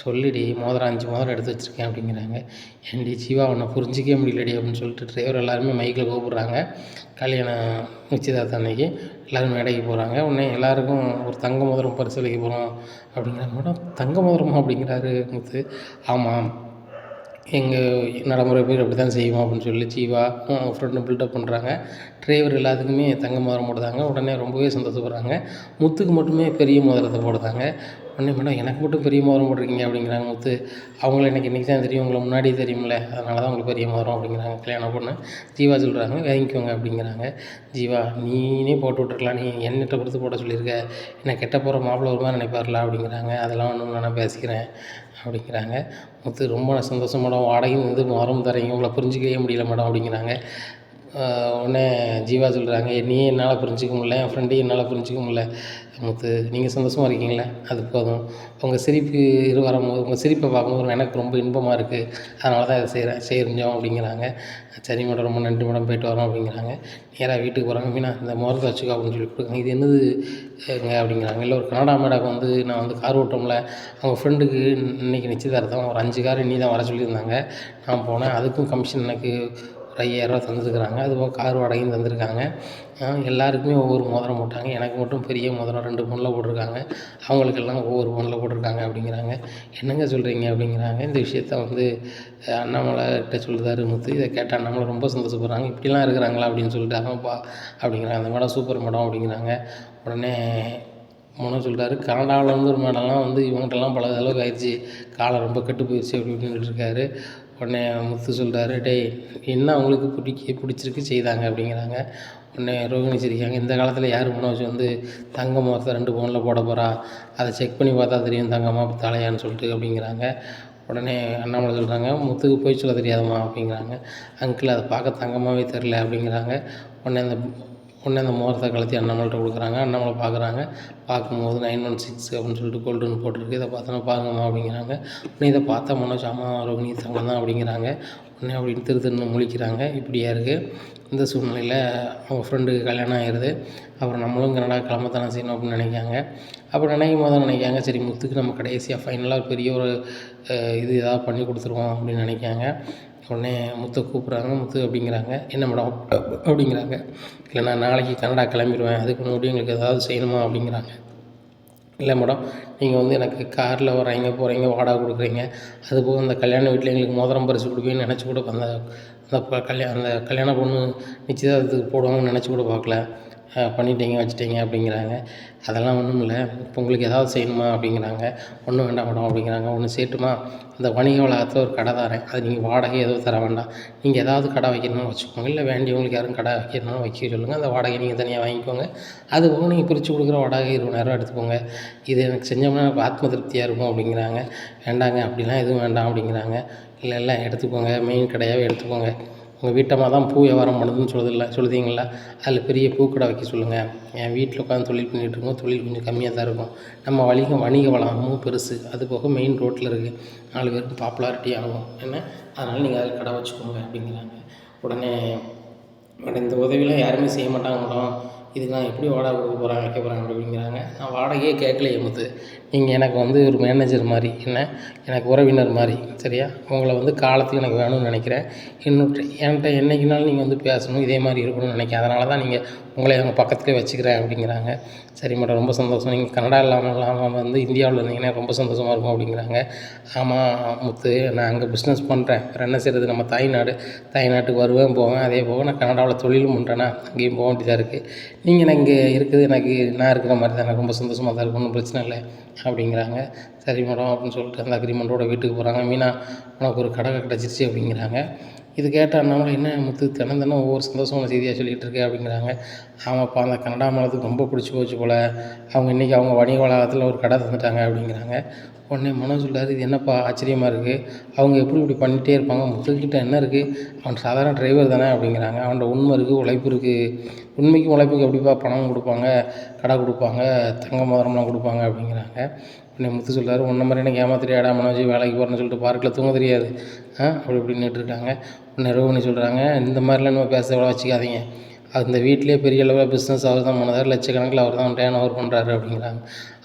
சொல்லிடி, மோதிரம் 5 மோதிரம் எடுத்து வச்சுருக்கேன் அப்படிங்கிறாங்க. ஏன்டி ஜீவா உன்னை புரிஞ்சிக்கவே முடியலடி அப்படின்னு சொல்லிட்டு டிரைவர் எல்லாருமே மைக்கில் கூப்பிட்றாங்க. கல்யாணம் நிச்சயதார்த்தம் அன்னைக்கு எல்லோரும் மேடைக்கு போகிறாங்க. உடனே எல்லாேருக்கும் ஒரு தங்க மோதிரம் பரிசளிக்க போகிறோம் அப்படிங்கிறாங்க. மேடம் தங்க மோதிரமா அப்படிங்கிறாரு முத்து. ஆமாம், எங்கள் நடைமுறை பேர் அப்படி தான் செய்வோம் அப்படின்னு சொல்லி ஜீவா அவங்க ஃப்ரெண்டு பில்டப் பண்ணுறாங்க. டிரைவர் எல்லாத்துக்குமே தங்க மோதிரம் போடுதாங்க. உடனே ரொம்பவே சந்தோஷப்படுறாங்க. முத்துக்கு மட்டுமே பெரிய மோதிரத்தை போடுதாங்க. உடனே மேடம் எனக்கு மட்டும் பெரிய மோதிரம் போட்டிருக்கீங்க அப்படிங்கிறாங்க முத்து. அவங்கள எனக்கு இன்றைக்கி தான் தெரியும், உங்களை முன்னாடியே தெரியுமில்ல, அதனால தான் உங்களுக்கு பெரிய மோதிரம் அப்படிங்கிறாங்க கல்யாணம் பொண்ணு. ஜீவா சொல்கிறாங்க வாங்கிக்கோங்க அப்படிங்கிறாங்க. ஜீவா நீனே போட்டு விட்டுருக்கலாம், நீ என்கிட்ட கொடுத்து போட சொல்லியிருக்க, என்னை கெட்ட போகிற மாப்பிள்ளை ஒரு மாதிரி நினைப்பார்ல அப்படிங்கிறாங்க. அதெல்லாம் ஒன்றும் நான் பேசிக்கிறேன் அப்படிங்கிறாங்க. முத்து ரொம்ப சந்தோஷம் மேடம், வாடகையும் வந்து மோதிரம் தரீங்க, உங்களை புரிஞ்சிக்கவே முடியல மேடம் அப்படிங்கிறாங்க. உடனே ஜீவா சொல்கிறாங்க, நீ என்னால் புரிஞ்சிக்க முடியல, என் ஃப்ரெண்டையும் என்னால் புரிஞ்சிக்க முடியல முத்து, நீங்கள் சந்தோஷமாக இருக்கீங்களே அது போதும், உங்கள் சிரிப்பு வரும்போது, உங்கள் சிரிப்பை பார்க்கும்போது எனக்கு ரொம்ப இன்பமாக இருக்குது, அதனால தான் இதை செஞ்சோம் அப்படிங்கிறாங்க. சரி மேடம் ரொம்ப நன்றி மேடம், போய்ட்டு வரோம் அப்படிங்கிறாங்க. நேராக வீட்டுக்கு போகிறாங்க. மீனா இந்த மோதிரத்தை வச்சுக்கோ அப்படின்னு சொல்லி கொடுக்குறாங்க. இது என்னதுங்க அப்படிங்கிறாங்க. இல்லை ஒரு கனடா மேடாக்கு வந்து நான் வந்து கார் ஓட்டோம்ல, அவங்க ஃப்ரெண்டுக்கு இன்றைக்கி நிச்சயதார்த்தம், ஒரு 5 கார் நீ தான் வர சொல்லியிருந்தாங்க, நான் போனேன், அதுக்கும் கமிஷன் எனக்கு ஒரு 5000 தந்துருக்குறாங்க, அதுபோக கார் வாடகையும் தந்திருக்காங்க. எல்லாருக்குமே ஒவ்வொரு மோதிரம் போட்டாங்க, எனக்கு மட்டும் பெரிய மோதிரம் 2 பவுனில் போட்டிருக்காங்க, அவங்களுக்கெல்லாம் ஒவ்வொரு பவுனில் போட்டிருக்காங்க அப்படிங்கிறாங்க. என்னங்க சொல்கிறீங்க அப்படிங்கிறாங்க. இந்த விஷயத்த வந்து அண்ணாமலைகிட்ட சொல்லுறாரு முத்து. இதை கேட்டால் அண்ணாமலை ரொம்ப சந்தோஷப்படுறாங்க. இப்படிலாம் இருக்கிறாங்களா அப்படின்னு சொல்லிட்டு, ஆமாப்பா அப்படிங்கிறாங்க. அந்த மேடம் சூப்பர் மேடம் அப்படிங்கிறாங்க. உடனே மனோ சொல்கிறாரு, கனடாவில் வந்து ஒரு மேடம்லாம் வந்து இவங்ககிட்டலாம் பழக அளவுக்கு ஆயிடுச்சு, காலம் ரொம்ப கெட்டு போயிடுச்சு அப்படின்னு சொல்லிட்டு இருக்காரு. உடனே முத்து சொல்கிறாரு, டேய் என்ன அவங்களுக்கு பிடிச்சிருக்கு செய்தாங்க அப்படிங்கிறாங்க. உடனே ரோகிணி சிரிக்காங்க, இந்த காலத்தில் யார் மனோஜ் வந்து தங்க மோதிரத்தை 2 பவுனில் போட போகிறா, அதை செக் பண்ணி பார்த்தா தெரியும் தங்கம்மா தலையான்னு சொல்லிட்டு அப்படிங்கிறாங்க. உடனே அண்ணாமலை சொல்கிறாங்க, முத்துக்கு போய் சொல்ல தெரியாதம்மா அப்படிங்கிறாங்க. அங்கிள் அதை பார்க்க தங்கமாகவே தெரில அப்படிங்கிறாங்க. உடனே அந்த மோதிரத்தை கழட்டி அண்ணாமலைகிட்ட கொடுக்குறாங்க. அண்ணாமலை பார்க்குறாங்க. பார்க்கும்போது 916 அப்படின்னு சொல்லிட்டு கோல்டுன்னு போட்டிருக்கு. இதை பார்த்தோன்னா பாருங்கம்மா அப்படிங்கிறாங்க. உடனே இதை பார்த்தா மனோஜ் ஆமாம் ரோகிணி தங்கம் தான் அப்படிங்கிறாங்க. உடனே அப்படின்னு திருன்னு முழிக்கிறாங்க. இப்படியா இருக்குது. இந்த சூழ்நிலையில் அவங்க ஃப்ரெண்டுக்கு கல்யாணம் ஆகிடுது. அப்புறம் நம்மளும் கனடா கிளம்பத்தானே செய்யணும் அப்படின்னு நினைக்காங்க. அப்போ நினைக்கும் போது நினைக்காங்க, சரி முத்துக்கு நம்ம கடைசியாக ஃபைனலாக பெரிய ஒரு இது ஏதாவது பண்ணி கொடுத்துருவோம் அப்படின்னு நினைக்காங்க. உடனே முத்து கூப்பிட்றாங்க. முத்து அப்படிங்கிறாங்க, என்ன மேடம் அப்படிங்கிறாங்க. இல்லை நான் நாளைக்கு கனடா கிளம்பிடுவேன், அதுக்கு முன்னாடி எங்களுக்கு ஏதாவது செய்யணுமா அப்படிங்கிறாங்க. இல்லை மேடம், நீங்கள் வந்து எனக்கு காரில் வர்றீங்க போகிறீங்க வாடகை கொடுக்குறீங்க, அதுபோக அந்த கல்யாண வீட்டில் எங்களுக்கு மோதிரம் பரிசு கொடுப்பீங்கன்னு நினச்சி கூட அந்த அந்த கல்யாண பொண்ணு நிச்சயதார்த்தத்துக்கு போடுவாங்கன்னு நினச்சி கூட பார்க்கல, பண்ணிட்டீங்க வச்சுட்டீங்க அப்படிங்கிறாங்க. அதெல்லாம் ஒன்றும் இல்லை, இப்போ உங்களுக்கு ஏதாவது செய்யணுமா அப்படிங்கிறாங்க. ஒன்றும் வேண்டாம் மேடம் அப்படிங்கிறாங்க. ஒன்று செய்யட்டுமா, அந்த வணிக வளாகத்தில் ஒரு கடை தரேன், அது நீங்கள் வாடகை எதுவும் தர வேண்டாம், நீங்கள் ஏதாவது கடை வைக்கணும்னு வச்சுக்கோங்க, இல்லை வேண்டியவங்களுக்கு யாரும் கடை வைக்கணும்னு வைக்க சொல்லுங்கள், அந்த வாடகை நீங்கள் தனியாக வாங்கிக்கோங்க, அது போக நீங்கள் பிரித்து கொடுக்குற வாடகை 20,000 எடுத்துக்கோங்க, இது எனக்கு செஞ்சோம்னா எனக்கு ஆத்ம திருப்தியாக இருக்கும் அப்படிங்கிறாங்க. வேண்டாங்க அப்படிலாம் எதுவும் வேண்டாம் அப்படிங்கிறாங்க. இல்லை எடுத்துக்கோங்க, மெயின் கடையாகவே எடுத்துக்கோங்க, உங்கள் வீட்டம்மா தான் பூ வியாபாரம் பண்ணுதுன்னு சொல்லுதீங்களா, அதில் பெரிய பூக்கடை வைக்க சொல்லுங்கள், என் வீட்டில் உட்காந்து தொழில் பண்ணிகிட்ருக்கோம், தொழில் கொஞ்சம் கம்மியாக தான் இருக்கும், நம்ம வணிக வளமும் பெருசு, அது போக மெயின் ரோட்டில் இருக்குது, 4 பேருக்கு பாப்புலாரிட்டி ஆகும் என்ன, அதனால் நீங்கள் அதில் கடை வச்சுக்கோங்க அப்படிங்கிறாங்க. உடனே இந்த உதவியெலாம் யாருமே செய்ய மாட்டாங்க மேடம், இதுக்கு நான் எப்படி வாடகை கொடுக்க போகிறேன் வைக்க போகிறேன் அப்படிங்கிறாங்க. நான் வாடகையே கேட்கலையே முத்து, நீங்கள் எனக்கு வந்து ஒரு மேனேஜர் மாதிரி, என்ன எனக்கு உறவினர் மாதிரி, சரியா, உங்களை வந்து காலத்துக்கு எனக்கு வேணும்னு நினைக்கிறேன், என்கிட்ட என்றைக்குனாலும் நீங்கள் வந்து பேசணும், இதே மாதிரி இருக்கணும்னு நினைக்கிறேன், அதனால தான் உங்களை அவங்க பக்கத்துலேயே வச்சுக்கிறேன் அப்படிங்கிறாங்க. சரி மேடம், ரொம்ப சந்தோஷம், நீங்கள் கனடா இல்லாமல் வந்து இந்தியாவில் இருந்தீங்கன்னா ரொம்ப சந்தோஷமாக இருக்கும் அப்படிங்கிறாங்க. ஆமாம் முத்து, நான் அங்கே பிஸ்னஸ் பண்ணுறேன், வேறு என்ன செய்கிறது, நம்ம தாய்நாட்டுக்கு வருவேன் போவேன், அதே போக நான் கனடாவில் தொழிலும் பண்ணுறேன்னா அங்கேயும் போக வேண்டியதாக இருக்குது, நீங்கள் எனக்கு இங்கே இருக்குது, நான் இருக்கிற மாதிரி தான் எனக்கு ரொம்ப சந்தோஷமாக தான் இருக்கும், ஒன்றும் பிரச்சனை இல்லை அப்படிங்கிறாங்க. சரி மேடம் அப்படின்னு சொல்லிட்டு அந்த அக்ரிமெண்ட்டோட வீட்டுக்கு போகிறாங்க. மீனா, உனக்கு ஒரு கடை கிடச்சிருச்சு அப்படிங்கிறாங்க. இது கேட்டால் நம்மளை என்ன முத்து தினம் ஒவ்வொரு சந்தோஷமான செய்தியாக சொல்லிகிட்டு இருக்கே அப்படிங்கிறாங்க. ஆமாப்பா, அந்த கனடா மாலத்துக்கு ரொம்ப பிடிச்சி போச்சு போல், அவங்க இன்றைக்கி அவங்க வணிக வளாகத்தில் ஒரு கடை தந்துட்டாங்க அப்படிங்கிறாங்க. உடனே மனோஜ் சொல்கிறாரு, இது என்னப்பா ஆச்சரியமாக இருக்குது, அவங்க எப்படி இப்படி பண்ணிகிட்டே இருப்பாங்க, முத்துக்கிட்ட என்ன இருக்குது, அவன் சாதாரண டிரைவர் தானே அப்படிங்கிறாங்க. அவன்கிட்ட உண்மை இருக்குது, உழைப்பு இருக்குது, உண்மைக்கும் உழைப்புக்கு எப்படிப்பா பணம் கொடுப்பாங்க, கடை கொடுப்பாங்க, தங்க மோதிரம்லாம் கொடுப்பாங்க அப்படிங்கிறாங்க. உடனே முத்து சொல்கிறாரு, உன்ன மாதிரி எனக்கு ஏமாத்திரியாடா மனோஜ், வேலைக்கு போகிறேன்னு சொல்லிட்டு பார்க்கில் தூங்க தெரியாது அப்படி இப்படின்னுட்டு இருக்காங்க. உடனே ரோகிணி சொல்கிறாங்க, இந்த மாதிரிலாம் நம்ம பேச எவ்வளோ வச்சுக்காதீங்க, அந்த வீட்டிலே பெரிய அளவில் பிஸ்னஸ் அவர் தான் பண்ணார், லட்சக்கணக்கில் அவர் தான் டேர்ன் ஓவர் பண்ணுறாரு அப்படிங்கிறாங்க.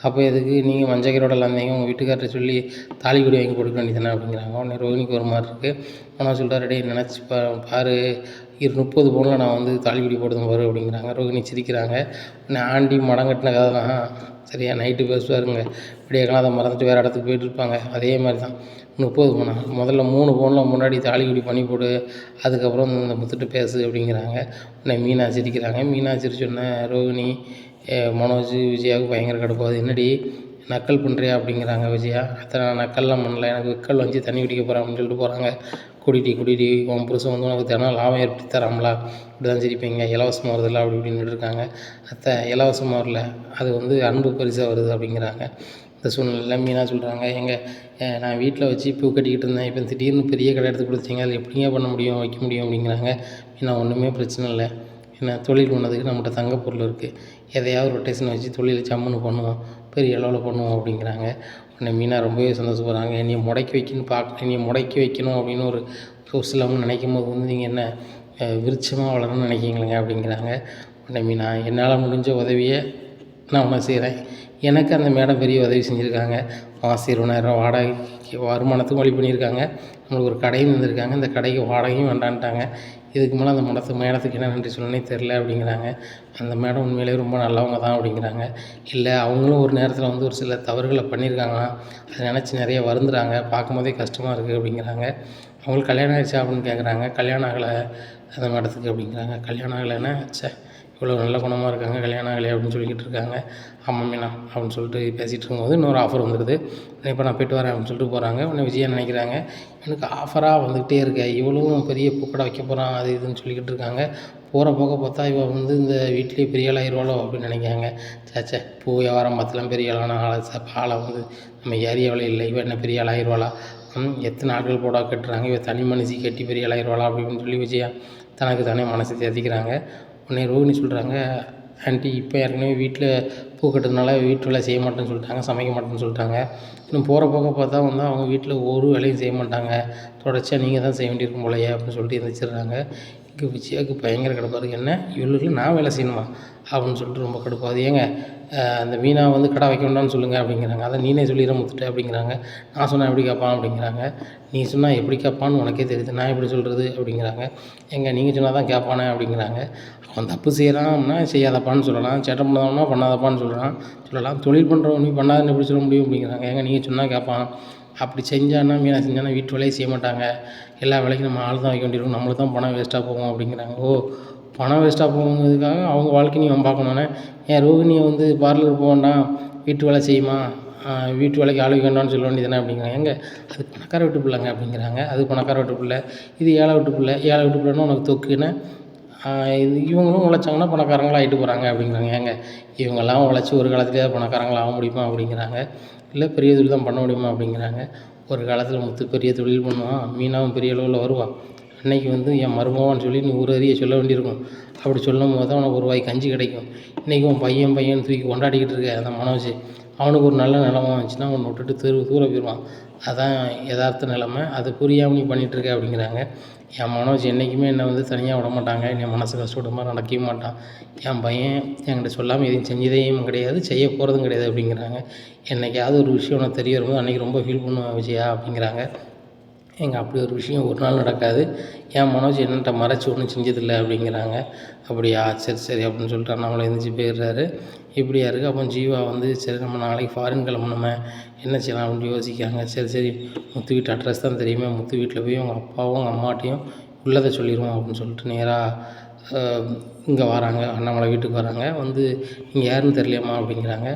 அப்போ எதுக்கு நீங்கள் மஞ்சக்கீரோட இருந்தீங்க, உங்கள் வீட்டுக்கார்ட்ட சொல்லி தாலி கொடி வாங்கி கொடுக்க வேண்டியதானே அப்படிங்கிறாங்க. உடனே ரோகிணிக்கு ஒரு மாதிரி இருக்குது. ஆனால் சொல்கிறார், டே நினச்சி பாரு 30 பவுனில் நான் வந்து தாலி கொடி போடுறேன் பாரு அப்படிங்கிறாங்க. ரோகிணி சிரிக்கிறாங்க. உடனே ஆண்டி மடம் கட்டின கதை தான், சரியா, நைட்டு பேசுவாருங்க, விடியக்காலம் அதை மறந்துட்டு வேறு இடத்துக்கு போயிட்டுருப்பாங்க, அதே மாதிரி தான் 30 பவுனா, முதல்ல 3 பவுனில் முன்னாடி தாலி கொடி பண்ணி போடு, அதுக்கப்புறம் இந்த முத்துட்டு பேசு அப்படிங்கிறாங்க. உடனே மீனா சிரிக்கிறாங்க. மீனா சிரிச்சோடனே ரோகிணி மனோஜ் விஜயாவுக்கு பயங்கர கடுப்பாகுது. என்னடி நக்கல் பண்ணுறியா அப்படிங்கிறாங்க விஜயா. அத்தனை நான் நக்கல்லாம் பண்ணல, எனக்கு விக்கல் வந்து தண்ணி குடிக்க போகிறேன் அப்படின்னு சொல்லிட்டு போகிறாங்க. குடிடி உன் புருஷன் வந்து உனக்கு தினம் லாபம் ஏற்படுத்தி தராங்களா, இப்படி தான் சிரிப்பீங்க, இலவசமாக வருதில்ல அப்படி இப்படின்னு இருக்காங்க. அத்தை இலவசமாக வரல, அது வந்து அன்பு பரிசாக வருது அப்படிங்கிறாங்க. இந்த சூழ்நிலையில் மீனா சொல்கிறாங்க, நான் வீட்டில் வச்சு பூ கட்டிக்கிட்டு இருந்தேன், இப்போ திடீர்னு பெரிய கடை எடுத்து கொடுத்தீங்க, அதில் எப்படிங்க பண்ண முடியும், வைக்க முடியும் அப்படிங்கிறாங்க. மீனா ஒன்றுமே பிரச்சனை இல்லை, என்ன தொழில் பண்ணதுக்கு நம்மகிட்ட தங்க பொருள் இருக்குது, எதையாவது ரொட்டேஷன் வச்சு தொழிலை சம்முன்னு பண்ணுவோம், பெரிய அளவில் பண்ணுவோம் அப்படிங்கிறாங்க. உடனே மீனா ரொம்பவே சந்தோஷப்படுறாங்க. என்னையை முடக்கி வைக்கணும் அப்படின்னு ஒரு சிலவங்க நினைக்கும் போது வந்து நீங்கள் என்ன விருட்சமாக வளரணும்னு நினைக்கிங்களேங்க அப்படிங்கிறாங்க. உடனே மீனா, என்னால் முடிஞ்ச உதவியை நான் உனக்கு செய்கிறேன், எனக்கு அந்த மேடம் பெரிய உதவி செஞ்சுருக்காங்க, மாதம் 20,000 வாடகைக்கு வருமானத்துக்கும் வழி பண்ணியிருக்காங்க, நம்மளுக்கு ஒரு கடையும் தந்திருக்காங்க, இந்த கடைக்கு வாடகையும் வேண்டான்ட்டாங்க, இதுக்கு மேலே அந்த மேடத்துக்கு என்ன நன்றி சொல்லணுன்னே தெரில அப்படிங்கிறாங்க. அந்த மேடம் உண்மையிலேயே ரொம்ப நல்லவங்க தான் அப்படிங்கிறாங்க. இல்லை, அவங்களும் ஒரு நேரத்தில் வந்து ஒரு சில தவறுகளை பண்ணியிருக்காங்களாம், அதை நினச்சி நிறைய வருந்துறாங்க, பார்க்கும்போதே கஷ்டமாக இருக்குது அப்படிங்கிறாங்க. அவங்களுக்கு கல்யாணம் ஆகிடுச்சா அப்படின்னு கேட்குறாங்க. கல்யாணம் ஆகலை அந்த மேடத்துக்கு அப்படிங்கிறாங்க. கல்யாணம் ஆகலைன்னா இவ்வளோ நல்ல குணமாக இருக்காங்க, கல்யாணம் ஆகலையே அப்படின்னு சொல்லிக்கிட்டு இருக்காங்க. ஆமாம் மீனா அப்படின்னு சொல்லிட்டு பேசிகிட்டு இருக்கும்போது இன்னொரு ஆஃபர் வந்துடுது. இப்போ நான் போய்ட்டு வரேன் அப்படின்னு சொல்லிட்டு போகிறாங்க. உடனே விஜயா நினைக்கிறாங்க, எனக்கு ஆஃபராக வந்துக்கிட்டே இருக்கேன், இவளும் பெரிய பூக்கடை வைக்க போகிறான் அது இதுன்னு சொல்லிக்கிட்டு இருக்காங்க, போகிற போக பார்த்தா இவள் வந்து இந்த வீட்லேயே பெரிய ஆளாயிருவாளோ அப்படின்னு நினைக்கிறாங்க. சேச்சே, பூ வியாபாரம் பார்த்துலாம் பெரிய ஆளான ஆளை வந்து நம்ம ஏரியாவில் இல்லை, இவன் என்ன பெரிய ஆளாயிருவாளா, எத்தனை ஆட்கள் போடா கட்டுறாங்க, இவன் தனி மனுஷி கட்டி பெரிய ஆளாயிருவாளா அப்படின்னு சொல்லி விஜயா தனக்கு தானே மனசை தேத்திக்கிறாங்க. உடனே ரோகிணி சொல்கிறாங்க, ஆண்டி இப்போ ஏற்கனவே வீட்டில் பூ கட்டுறதுனால வீட்டு வேலை செய்ய மாட்டேன்னு சொல்லிட்டாங்க, சமைக்க மாட்டேன்னு சொல்லிட்டாங்க, இன்னும் போகிற போக பார்த்தா வந்து அவங்க வீட்டில் ஒரு வேலையும் செய்ய மாட்டாங்க, தொடர்ச்சியாக நீங்கள் தான் செய்ய வேண்டியிருக்கும் போலையே அப்படின்னு சொல்லிட்டு எந்திரிச்சிடுறாங்க. இங்கே விஜயாவுக்கு பயங்கர கடுப்பாக என்ன இவளுக்கு நான் வேலை செய்யணுமா அப்படின்னு சொல்லிட்டு ரொம்ப கடுப்பாகுது. ஏங்க அந்த மீனா வந்து கடை வைக்க வேண்டாம்னு சொல்லுங்கள் அப்படிங்கிறாங்க. அதை நீனே சொல்லிட முத்துட்ட அப்படிங்கிறாங்க. நான் சொன்னால் எப்படி கேட்பான் அப்படிங்கிறாங்க. நீ சொன்னால் எப்படி கேட்பான்னு உனக்கே தெரியுது, நான் எப்படி சொல்கிறது அப்படிங்கிறாங்க. ஏங்க நீங்கள் சொன்னால் தான் கேட்பானே அப்படிங்கிறாங்க. அவன் தப்பு செய்கிறான்னா செய்யாதப்பான்னு சொல்லலாம், சேட்டை பண்ணாதவனா பண்ணாதப்பான்னு சொல்லலாம். தொழில் பண்ணுறவன் நீ பண்ணாதுன்னு எப்படி சொல்ல முடியும் அப்படிங்கிறாங்க. ஏங்க நீங்கள் சொன்னால் கேட்பான், அப்படி செஞ்சான்னா மீனா செஞ்சானா வீட்டு வேலையை செய்ய மாட்டாங்க, எல்லா வேலைக்கும் நம்ம ஆள் தான் வைக்க வேண்டியிருக்கும், நம்மளுக்கு தான் பணம் வேஸ்ட்டாக போகும் அப்படிங்கிறாங்க. ஓ, பணம் வேஸ்ட்டாக போகுங்கிறதுக்காக அவங்க வாழ்க்கையை அவன் பார்க்கணுன்னே. ஏன் ரோகிணியை வந்து பார்லர் போக வேண்டாம், வீட்டு வேலை செய்யுமா, வீட்டு வேலைக்கு ஆள் வைக்க வேண்டாம்னு சொல்ல வேண்டியதானே அப்படிங்கிறாங்க. ஏங்க அது பணக்கார வீட்டு பிள்ளைங்க அப்படிங்கிறாங்க. அது பணக்கார வீட்டு பிள்ளை, இது ஏழை வீட்டு பிள்ளை. ஏழை வீட்டு பிள்ளைன்னா உனக்கு தொக்குன்னு இது இவங்களும் உழைச்சாங்கன்னா பணக்காரங்களாக ஆகிட்டு போகிறாங்க அப்படிங்கிறாங்க. ஏங்க இவங்கெல்லாம் உழைச்சி ஒரு காலத்துலேயே பணக்காரங்களாக ஆக முடியுமா அப்படிங்கிறாங்க. இல்லை பெரிய தொழில் தான் பண்ண முடியுமா அப்படிங்கிறாங்க. ஒரு காலத்தில் முத்து பெரிய தொழில் பண்ணுவான், மீனாவும் பெரிய அளவில் வருவான். அன்றைக்கி வந்து என் மருமகன்னு சொல்லி நீ ஊர் அறிய சொல்ல வேண்டியிருக்கும். அப்படி சொல்லும் போது தான் உனக்கு ஒரு வாய் கஞ்சி கிடைக்கும். இன்றைக்கி உன் பையன் தூக்கி கொண்டாடிக்கிட்டு இருக்க அந்த மனோஜ், அவனுக்கு ஒரு நல்ல நிலமை வந்துச்சுன்னா அவனை விட்டுட்டு தூர போயிடுவான். அதான் யதார்த்த நிலமை, அது புரியாமல் நீ பண்ணிகிட்ருக்க அப்படிங்கிறாங்க. என் மனோஜ் என்றைக்குமே என்னை வந்து தனியாக விட மாட்டாங்க, என் மனசு கஷ்டப்பட்ட மாதிரி நடக்கவே மாட்டான். என் பையன் என்கிட்ட சொல்லாமல் எதுவும் செஞ்சதையும் கிடையாது, செய்ய போகிறதும் கிடையாது அப்படிங்கிறாங்க. என்றைக்காவது ஒரு விஷயம் உனக்கு தெரிய வரும்போது அன்றைக்கி ரொம்ப ஃபீல் பண்ணுவேன் விஜயா அப்படிங்கிறாங்க. ஏங்க அப்படி ஒரு விஷயம் ஒரு நாள் நடக்காது, என் மனோஜ் என்னன்ட்ட மறைச்சி ஒன்றும் செஞ்சதில்லை அப்படிங்கிறாங்க. அப்படியா, சரி அப்படின்னு சொல்லிட்டு அண்ணாமலை எழுந்திரிச்சி போயிடுறாரு. இப்படியா இருக்குது. அப்போ ஜீவா வந்து சரி நம்ம நாளைக்கு ஃபாரின் கிளம்பணுமே, என்ன செய்யலாம் அப்படின்னு யோசிக்கிறாங்க. சரி முத்து வீட்டு அட்ரஸ் தான் தெரியுமே, முத்து வீட்டில் போய் அவங்க அப்பாவும் அவங்க அம்மாட்டையும் உள்ளதை சொல்லிடுவோம் அப்படின்னு சொல்லிட்டு நேராக இங்கே வராங்க, அண்ணாமலை வீட்டுக்கு வராங்க. வந்து நீங்கள் யாருன்னு தெரியலையாம்மா அப்படிங்கிறாங்க.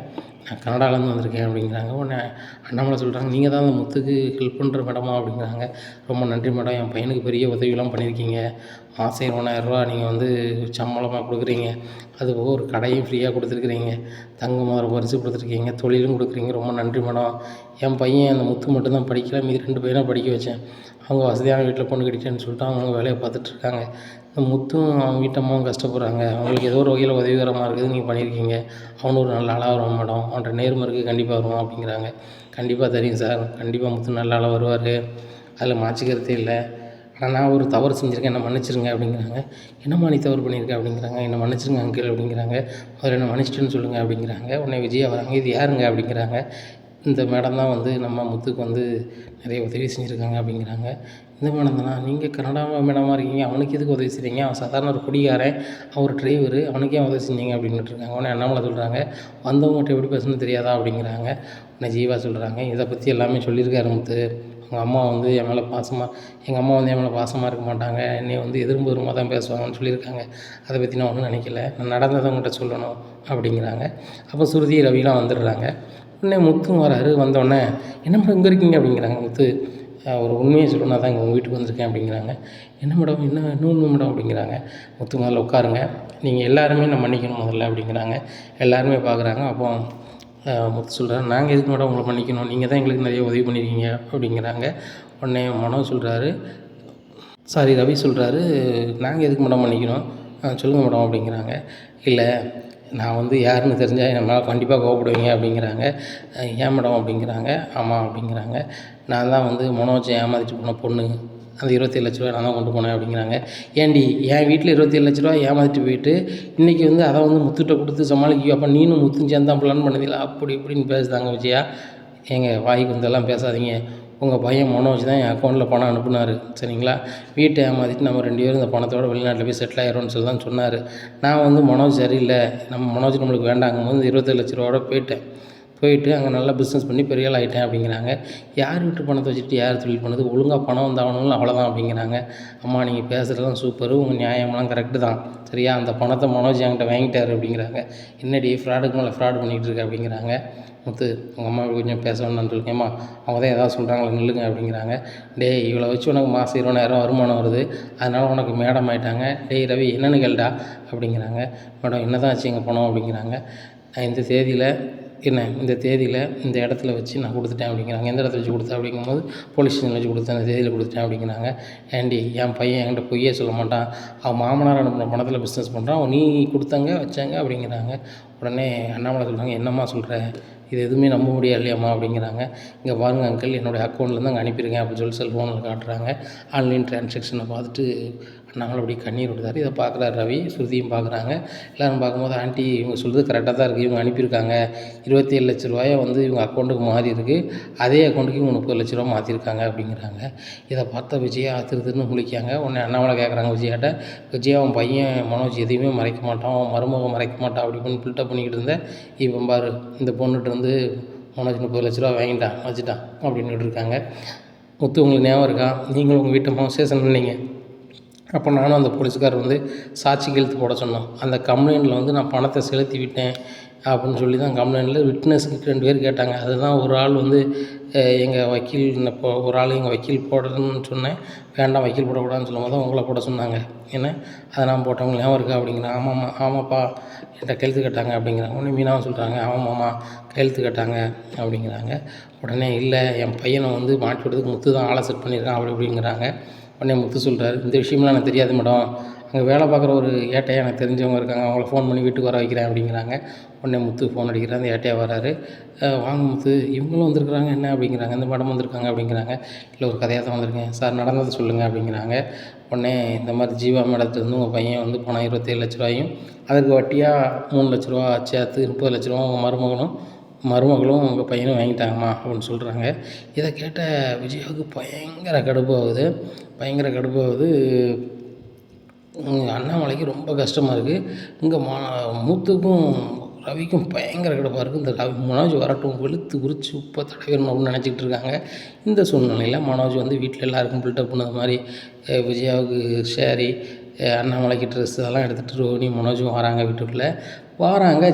நான் கனடாலேருந்து வந்திருக்கேன் அப்படிங்கிறாங்க. உடனே அண்ணாமலை சொல்கிறாங்க, நீங்கள் தான் அந்த முத்துக்கு ஹெல்ப் பண்ணுற மேடமா அப்படிங்கிறாங்க. ரொம்ப நன்றி மேடம், என் பையனுக்கு பெரிய உதவியெல்லாம் பண்ணியிருக்கீங்க, மாதம் 20,000 நீங்கள் வந்து சம்பளமாக கொடுக்குறீங்க, அது போக ஒரு கடையும் ஃப்ரீயாக கொடுத்துருக்குறீங்க, தங்க மோதிரம் பரிசு கொடுத்துருக்கீங்க, தொழிலும் கொடுக்குறீங்க, ரொம்ப நன்றி மேடம். என் பையன் அந்த முத்து மட்டும்தான் படிக்கல, மீதி 2 பையனை படிக்க வச்சேன், அவங்க வசதியான வீட்டில் பொண்ணு கட்டிட்டேன்னு சொல்லிட்டு அவங்க வேலையை பார்த்துட்ருக்காங்க. இந்த முத்தும் அவங்க வீட்டம்மாவும் கஷ்டப்படுறாங்க, அவங்களுக்கு ஏதோ ஒரு வகையில் உதவிகரமாக இருக்குது, நீங்கள் பண்ணியிருக்கீங்க, அவனு ஒரு நல்ல ஆளாக வருவான் மேடம், அவன்கிட்ட நேர்மை இருக்குது, கண்டிப்பாக வருவான் அப்படிங்கிறாங்க. கண்டிப்பாக தெரியும் சார், கண்டிப்பாக முத்து நல்ல ஆளாக வருவார், அதில் மாற்றிக்கிறதே இல்லை. ஆனால் நான் ஒரு தவறு செஞ்சுருக்கேன், என்னை மன்னிச்சிருங்க அப்படிங்கிறாங்க. என்னம்மா நீ தவறு பண்ணியிருக்க அப்படிங்கிறாங்க. என்னை மன்னிச்சிருங்க அங்கிள் அப்படிங்கிறாங்க. முதல்ல என்ன மன்னிச்சிட்டுன்னு சொல்லுங்கள் அப்படிங்கிறாங்க. உடனே விஜயா வராங்க. இது யாருங்க அப்படிங்கிறாங்க. இந்த மேடம் தான் வந்து நம்ம முத்துக்கு வந்து நிறைய உதவி செஞ்சுருக்காங்க அப்படிங்கிறாங்க. இந்த மேடம் தானா, நீங்கள் கனடா மேடமாக இருக்கீங்க, அவனுக்கு எதுக்கு உதவி செய்கிறீங்க, அவன் சாதாரண ஒரு குடிகாரன், அவர் டிரைவரு, அவனுக்கே உதவி செஞ்சீங்க அப்படின்ட்டு இருக்காங்க. உடனே அண்ணாமலை சொல்கிறாங்க, வந்தவங்ககிட்ட எப்படி பேசணும்னு தெரியாதா அப்படிங்கிறாங்க. உடனே ஜீவா சொல்கிறாங்க, இதை பற்றி எல்லாமே சொல்லியிருக்காரு முத்து, அவங்க அம்மா வந்து என் மேலே எங்கள் அம்மா வந்து என் மேலே பாசமாக இருக்க மாட்டாங்க, என்னை வந்து எதிர்பார்மா தான் பேசுவாங்கன்னு சொல்லியிருக்காங்க, அதை பற்றி நான் ஒன்றும் நினைக்கல, நான் நடந்ததை உங்கள்கிட்ட சொல்லணும் அப்படிங்கிறாங்க. அப்போ சுருதி ரவிலாம் வந்துடுறாங்க. உடனே முத்தும் வராரு. வந்தோடனே என்ன மேடம் இங்கே இருக்கீங்க அப்படிங்கிறாங்க. முத்து ஒரு உண்மையை சொல்லணும்னா தான் இங்கே உங்கள் வீட்டுக்கு வந்திருக்கேன் அப்படிங்கிறாங்க. என்ன மேடம் இன்னொன்று மேடம் அப்படிங்கிறாங்க. முத்து முதல்ல உட்காருங்க, நீங்கள் எல்லாருமே நான் மன்னிக்கணும் முதல்ல அப்படிங்கிறாங்க. எல்லாருமே பார்க்குறாங்க. அப்போ முத்து சொல்கிறாரு, நாங்கள் எதுக்கு மேடம் உங்களை மன்னிக்கணும், நீங்கள் தான் எங்களுக்கு நிறைய உதவி பண்ணியிருக்கீங்க அப்படிங்கிறாங்க. உடனே மனோஜ் சொல்கிறாரு, ரவி சொல்கிறாரு, நாங்கள் எதுக்கு மேடம் மன்னிக்கணும், சொல்லுங்கள் மேடம் அப்படிங்கிறாங்க. இல்லை நான் வந்து யாருன்னு தெரிஞ்சால் என் மேலே கண்டிப்பாக கோவப்படுவீங்க அப்படிங்கிறாங்க. ஏன் மேடம் அப்படிங்கிறாங்க. ஆமாம் அப்படிங்கிறாங்க. நான் தான் வந்து மனோஜை ஏமாற்றிட்டு போன பொண்ணு, அந்த 27 லட்ச ரூபா நான் தான் கொண்டு போனேன் அப்படிங்கிறாங்க. ஏன்டி என் வீட்டில் 27 லட்ச ரூபா ஏமாற்றிட்டு போயிட்டு இன்றைக்கி வந்து அதை வந்து முத்துட்ட கொடுத்து சமாளிக்க, அப்போ நீனும் முத்தும் சேர்ந்து தான் பிளான் பண்ணதில்லை அப்படி இப்படின்னு பேசுதாங்க விஜயா. ஏங்க வாய்க்கு வந்தெல்லாம் பேசாதீங்க, உங்கள் பையன் மனோஜ் தான் என் அக்கௌண்ட்டில் பணம் அனுப்புனார் சரிங்களா, வீட்டை ஏமாற்றிட்டு நம்ம 2 பேரும் இந்த பணத்தோடு வெளிநாட்டில் போய் செட்டில் ஆயிரோன்னு சொல்லி தான் சொன்னார். நான் வந்து மனோஜ் சரியில்லை, மனோஜ் நம்மளுக்கு வேண்டாங்கும் போது 27 லட்ச ரூபாவோட போயிட்டு அங்கே நல்லா பிஸ்னஸ் பண்ணி பெரிய ஆள் ஆகிட்டேன் அப்படிங்கிறாங்க. யார் வீட்டு பணத்தை வச்சுட்டு யார் தொழில் பண்ணுது, ஒழுங்காக பணம் வந்தாகணும்னு அவ்வளோதான் அப்படிங்கிறாங்க. அம்மா நீங்கள் பேசுகிறதுலாம் சூப்பரு, உங்கள் நியாயமெல்லாம் கரெக்டு தான் சரியா, அந்த பணத்தை மனோஜ் என்கிட்ட வாங்கிட்டார் அப்படிங்கிறாங்க. என்னடி ஃப்ராடுக்கு மேலே ஃப்ராடு பண்ணிகிட்டு இருக்கு அப்படிங்கிறாங்க. முத்து உங்கள் அம்மா கொஞ்சம் பேச வேண்டாம்னு சொல்லியிருக்கேம்மா, அவங்க தான் எதாவது சொல்கிறாங்களே நில்லுங்க அப்படிங்கிறாங்க. டேய் இவ்வளோ வச்சு உனக்கு மாதம் 20,000 வருமானம் வருது, அதனால் உனக்கு மேடம் ஆகிட்டாங்க, டேய் ரவி என்னென்னு கேள்டா அப்படிங்கிறாங்க. மேடம் என்ன தான் ஆச்சு எங்கள் பணம் அப்படிங்கிறாங்க. நான் இந்த தேதியில் இந்த இடத்துல வச்சு நான் கொடுத்துட்டேன் அப்படிங்கிறாங்க. எந்த இடத்துல வச்சு கொடுத்தேன் அப்படிங்கும்போது போலீஸ் ஸ்டேஷனில் வச்சு கொடுத்தேன், அந்த தேதியில் கொடுத்துட்டேன் அப்படிங்கிறாங்க. ஏண்டி என் பையன் என்கிட்ட பொய்யே சொல்ல மாட்டான், அவன் மாமனார் அனுப்பின பணத்தில் பிஸ்னஸ் பண்ணுறான், அவன் நீ கொடுத்தாங்க வச்சாங்க அப்படிங்கிறாங்க. உடனே அண்ணாமலை சொல்கிறாங்க, என்னம்மா சொல்கிற, இது எதுவுமே நம்ப முடியாது இல்லையாம்மா அப்படிங்கிறாங்க. இங்கே பாருங்கள் அங்கிள், என்னுடைய அக்கௌண்ட்லேருந்து அங்கே அனுப்பியிருக்கேன் அப்படின்னு சொல்லி செல்ஃபோனில் காட்டுறாங்க. ஆன்லைன் ட்ரான்சாக்ஷனை பார்த்துட்டு அண்ணாமலை அப்படி கண்ணீர் விடுறாரு. இதை பார்க்குறாரு ரவி, ஸ்ருதியும் பார்க்குறாங்க. எல்லோரும் பார்க்கும்போது, ஆண்டி இவங்க சொல்கிறது கரெக்டாக தான் இருக்குது, இவங்க அனுப்பியிருக்காங்க 27 லட்ச ரூபாயை வந்து இவங்க அக்கௌண்ட்டுக்கு மாறி இருக்குது, அதே அக்கௌண்ட்டுக்கு இவங்க 30 லட்ச ரூபா மாற்றிருக்காங்க அப்படிங்கிறாங்க. இதை பார்த்த விஜயா திருன்னு முழிக்காங்க. உடனே அண்ணாமலை கேட்குறாங்க விஜயாட்ட, விஜயா அவன் பையன் மனோஜ் எதையுமே மறைக்க மாட்டான், அவன் மருமகன் மறைக்க மாட்டான் அப்படி இப்படின்னு பில்டப் பண்ணிக்கிட்டு இருந்தேன். இப்போ பாரு இந்த பொண்ணுகிட்ட இருந்து மனோஜ் 30 லட்ச ரூபா வாங்கிட்டான் வச்சுட்டான் அப்படின்ட்டு இருக்காங்க. முத்து உங்களுக்கு ஞாபகம் இருக்கா, நீங்களும் உங்கள் வீட்டை ஸ்டேஷன் பண்ணீங்க. அப்போ நானும் அந்த போலீஸ்காரர் வந்து சாட்சி கையெழுத்து போட சொன்னோம். அந்த கம்ப்ளைண்ட்டில் வந்து நான் பணத்தை செலுத்தி விட்டேன் அப்படின்னு சொல்லி தான் கம்ப்ளைண்ட்டில் விட்னஸுக்கு 2 பேர் கேட்டாங்க. அதுதான் ஒரு ஆள் வந்து எங்கள் வக்கீல் இப்போ ஒரு ஆள் எங்கள் வக்கீல் போடணும்னு சொன்னேன், வேண்டாம் வக்கீல் போடக்கூடாதுன்னு சொல்லும்போது தான் உங்களை போட சொன்னாங்க. ஏன்னா அதை நான் போட்டவங்க ஞாபகம் இருக்கா அப்படிங்கிறாங்க. ஆமாம்மா ஆமாப்பா என்கிட்ட கையெழுத்து கேட்டாங்க அப்படிங்கிறாங்க. உடனே மீனாவும் சொல்கிறாங்க, ஆமாம்மா கையெழுத்து கேட்டாங்க அப்படிங்கிறாங்க. உடனே இல்லை என் பையனை வந்து மாட்டி விடுறதுக்கு முத்து தான் ஆளை செட் பண்ணியிருக்கான் அப்படி அப்படிங்கிறாங்க. உடனே முத்து சொல்கிறாரு, இந்த விஷயம்லாம் எனக்கு தெரியாது மேடம், அங்கே வேலை பார்க்குற ஒரு ஏட்டையாக எனக்கு தெரிஞ்சவங்க இருக்காங்க, அவங்கள ஃபோன் பண்ணி வீட்டுக்கு வர வைக்கிறேன் அப்படிங்கிறாங்க. உடனே முத்து ஃபோன் அடிக்கிறார், அந்த ஏட்டையாக வராரு. வாங்க முத்து, இவங்களும் வந்திருக்குறாங்க என்ன அப்படிங்கிறாங்க. இந்த மேடம் வந்திருக்காங்க அப்படிங்கிறாங்க. இல்லை ஒரு கதையாக தான் வந்திருக்கேன் சார், நடந்தது சொல்லுங்கள் அப்படிங்கிறாங்க. உடனே இந்த மாதிரி ஜீவா மேடத்துலேருந்து உங்கள் பையன் வந்து பணம் 27 லட்ச ரூபாயும் அதுக்கு வட்டியாக 3 லட்ச ரூபா சேர்த்து 30 லட்ச ரூபா உங்கள் மருமகளும் உங்கள் பையனும் வாங்கிட்டாங்கம்மா அப்படின்னு சொல்கிறாங்க. இதை கேட்ட விஜயாவுக்கு பயங்கர கடுப்பாகுது. அண்ணாமலைக்கு ரொம்ப கஷ்டமாக இருக்குது. இங்கே மூத்துக்கும் ரவிக்கும் பயங்கர கடுப்பாக இருக்குது. இந்த மனோஜ் வரட்டும் வெளுத்து உரிச்சு உப்பை தடவிடணும் அப்படின்னு நினச்சிக்கிட்டு இருக்காங்க. இந்த சூழ்நிலையில் மனோஜ் வந்து வீட்டில் எல்லாருக்கும் பில்டப் பண்ணது மாதிரி விஜயாவுக்கு ஷேரி, அண்ணாமலைக்கு ட்ரெஸ் அதெல்லாம் எடுத்துகிட்டு ரோஹினி மனோஜும் வராங்க. வீட்டுக்குள்ளே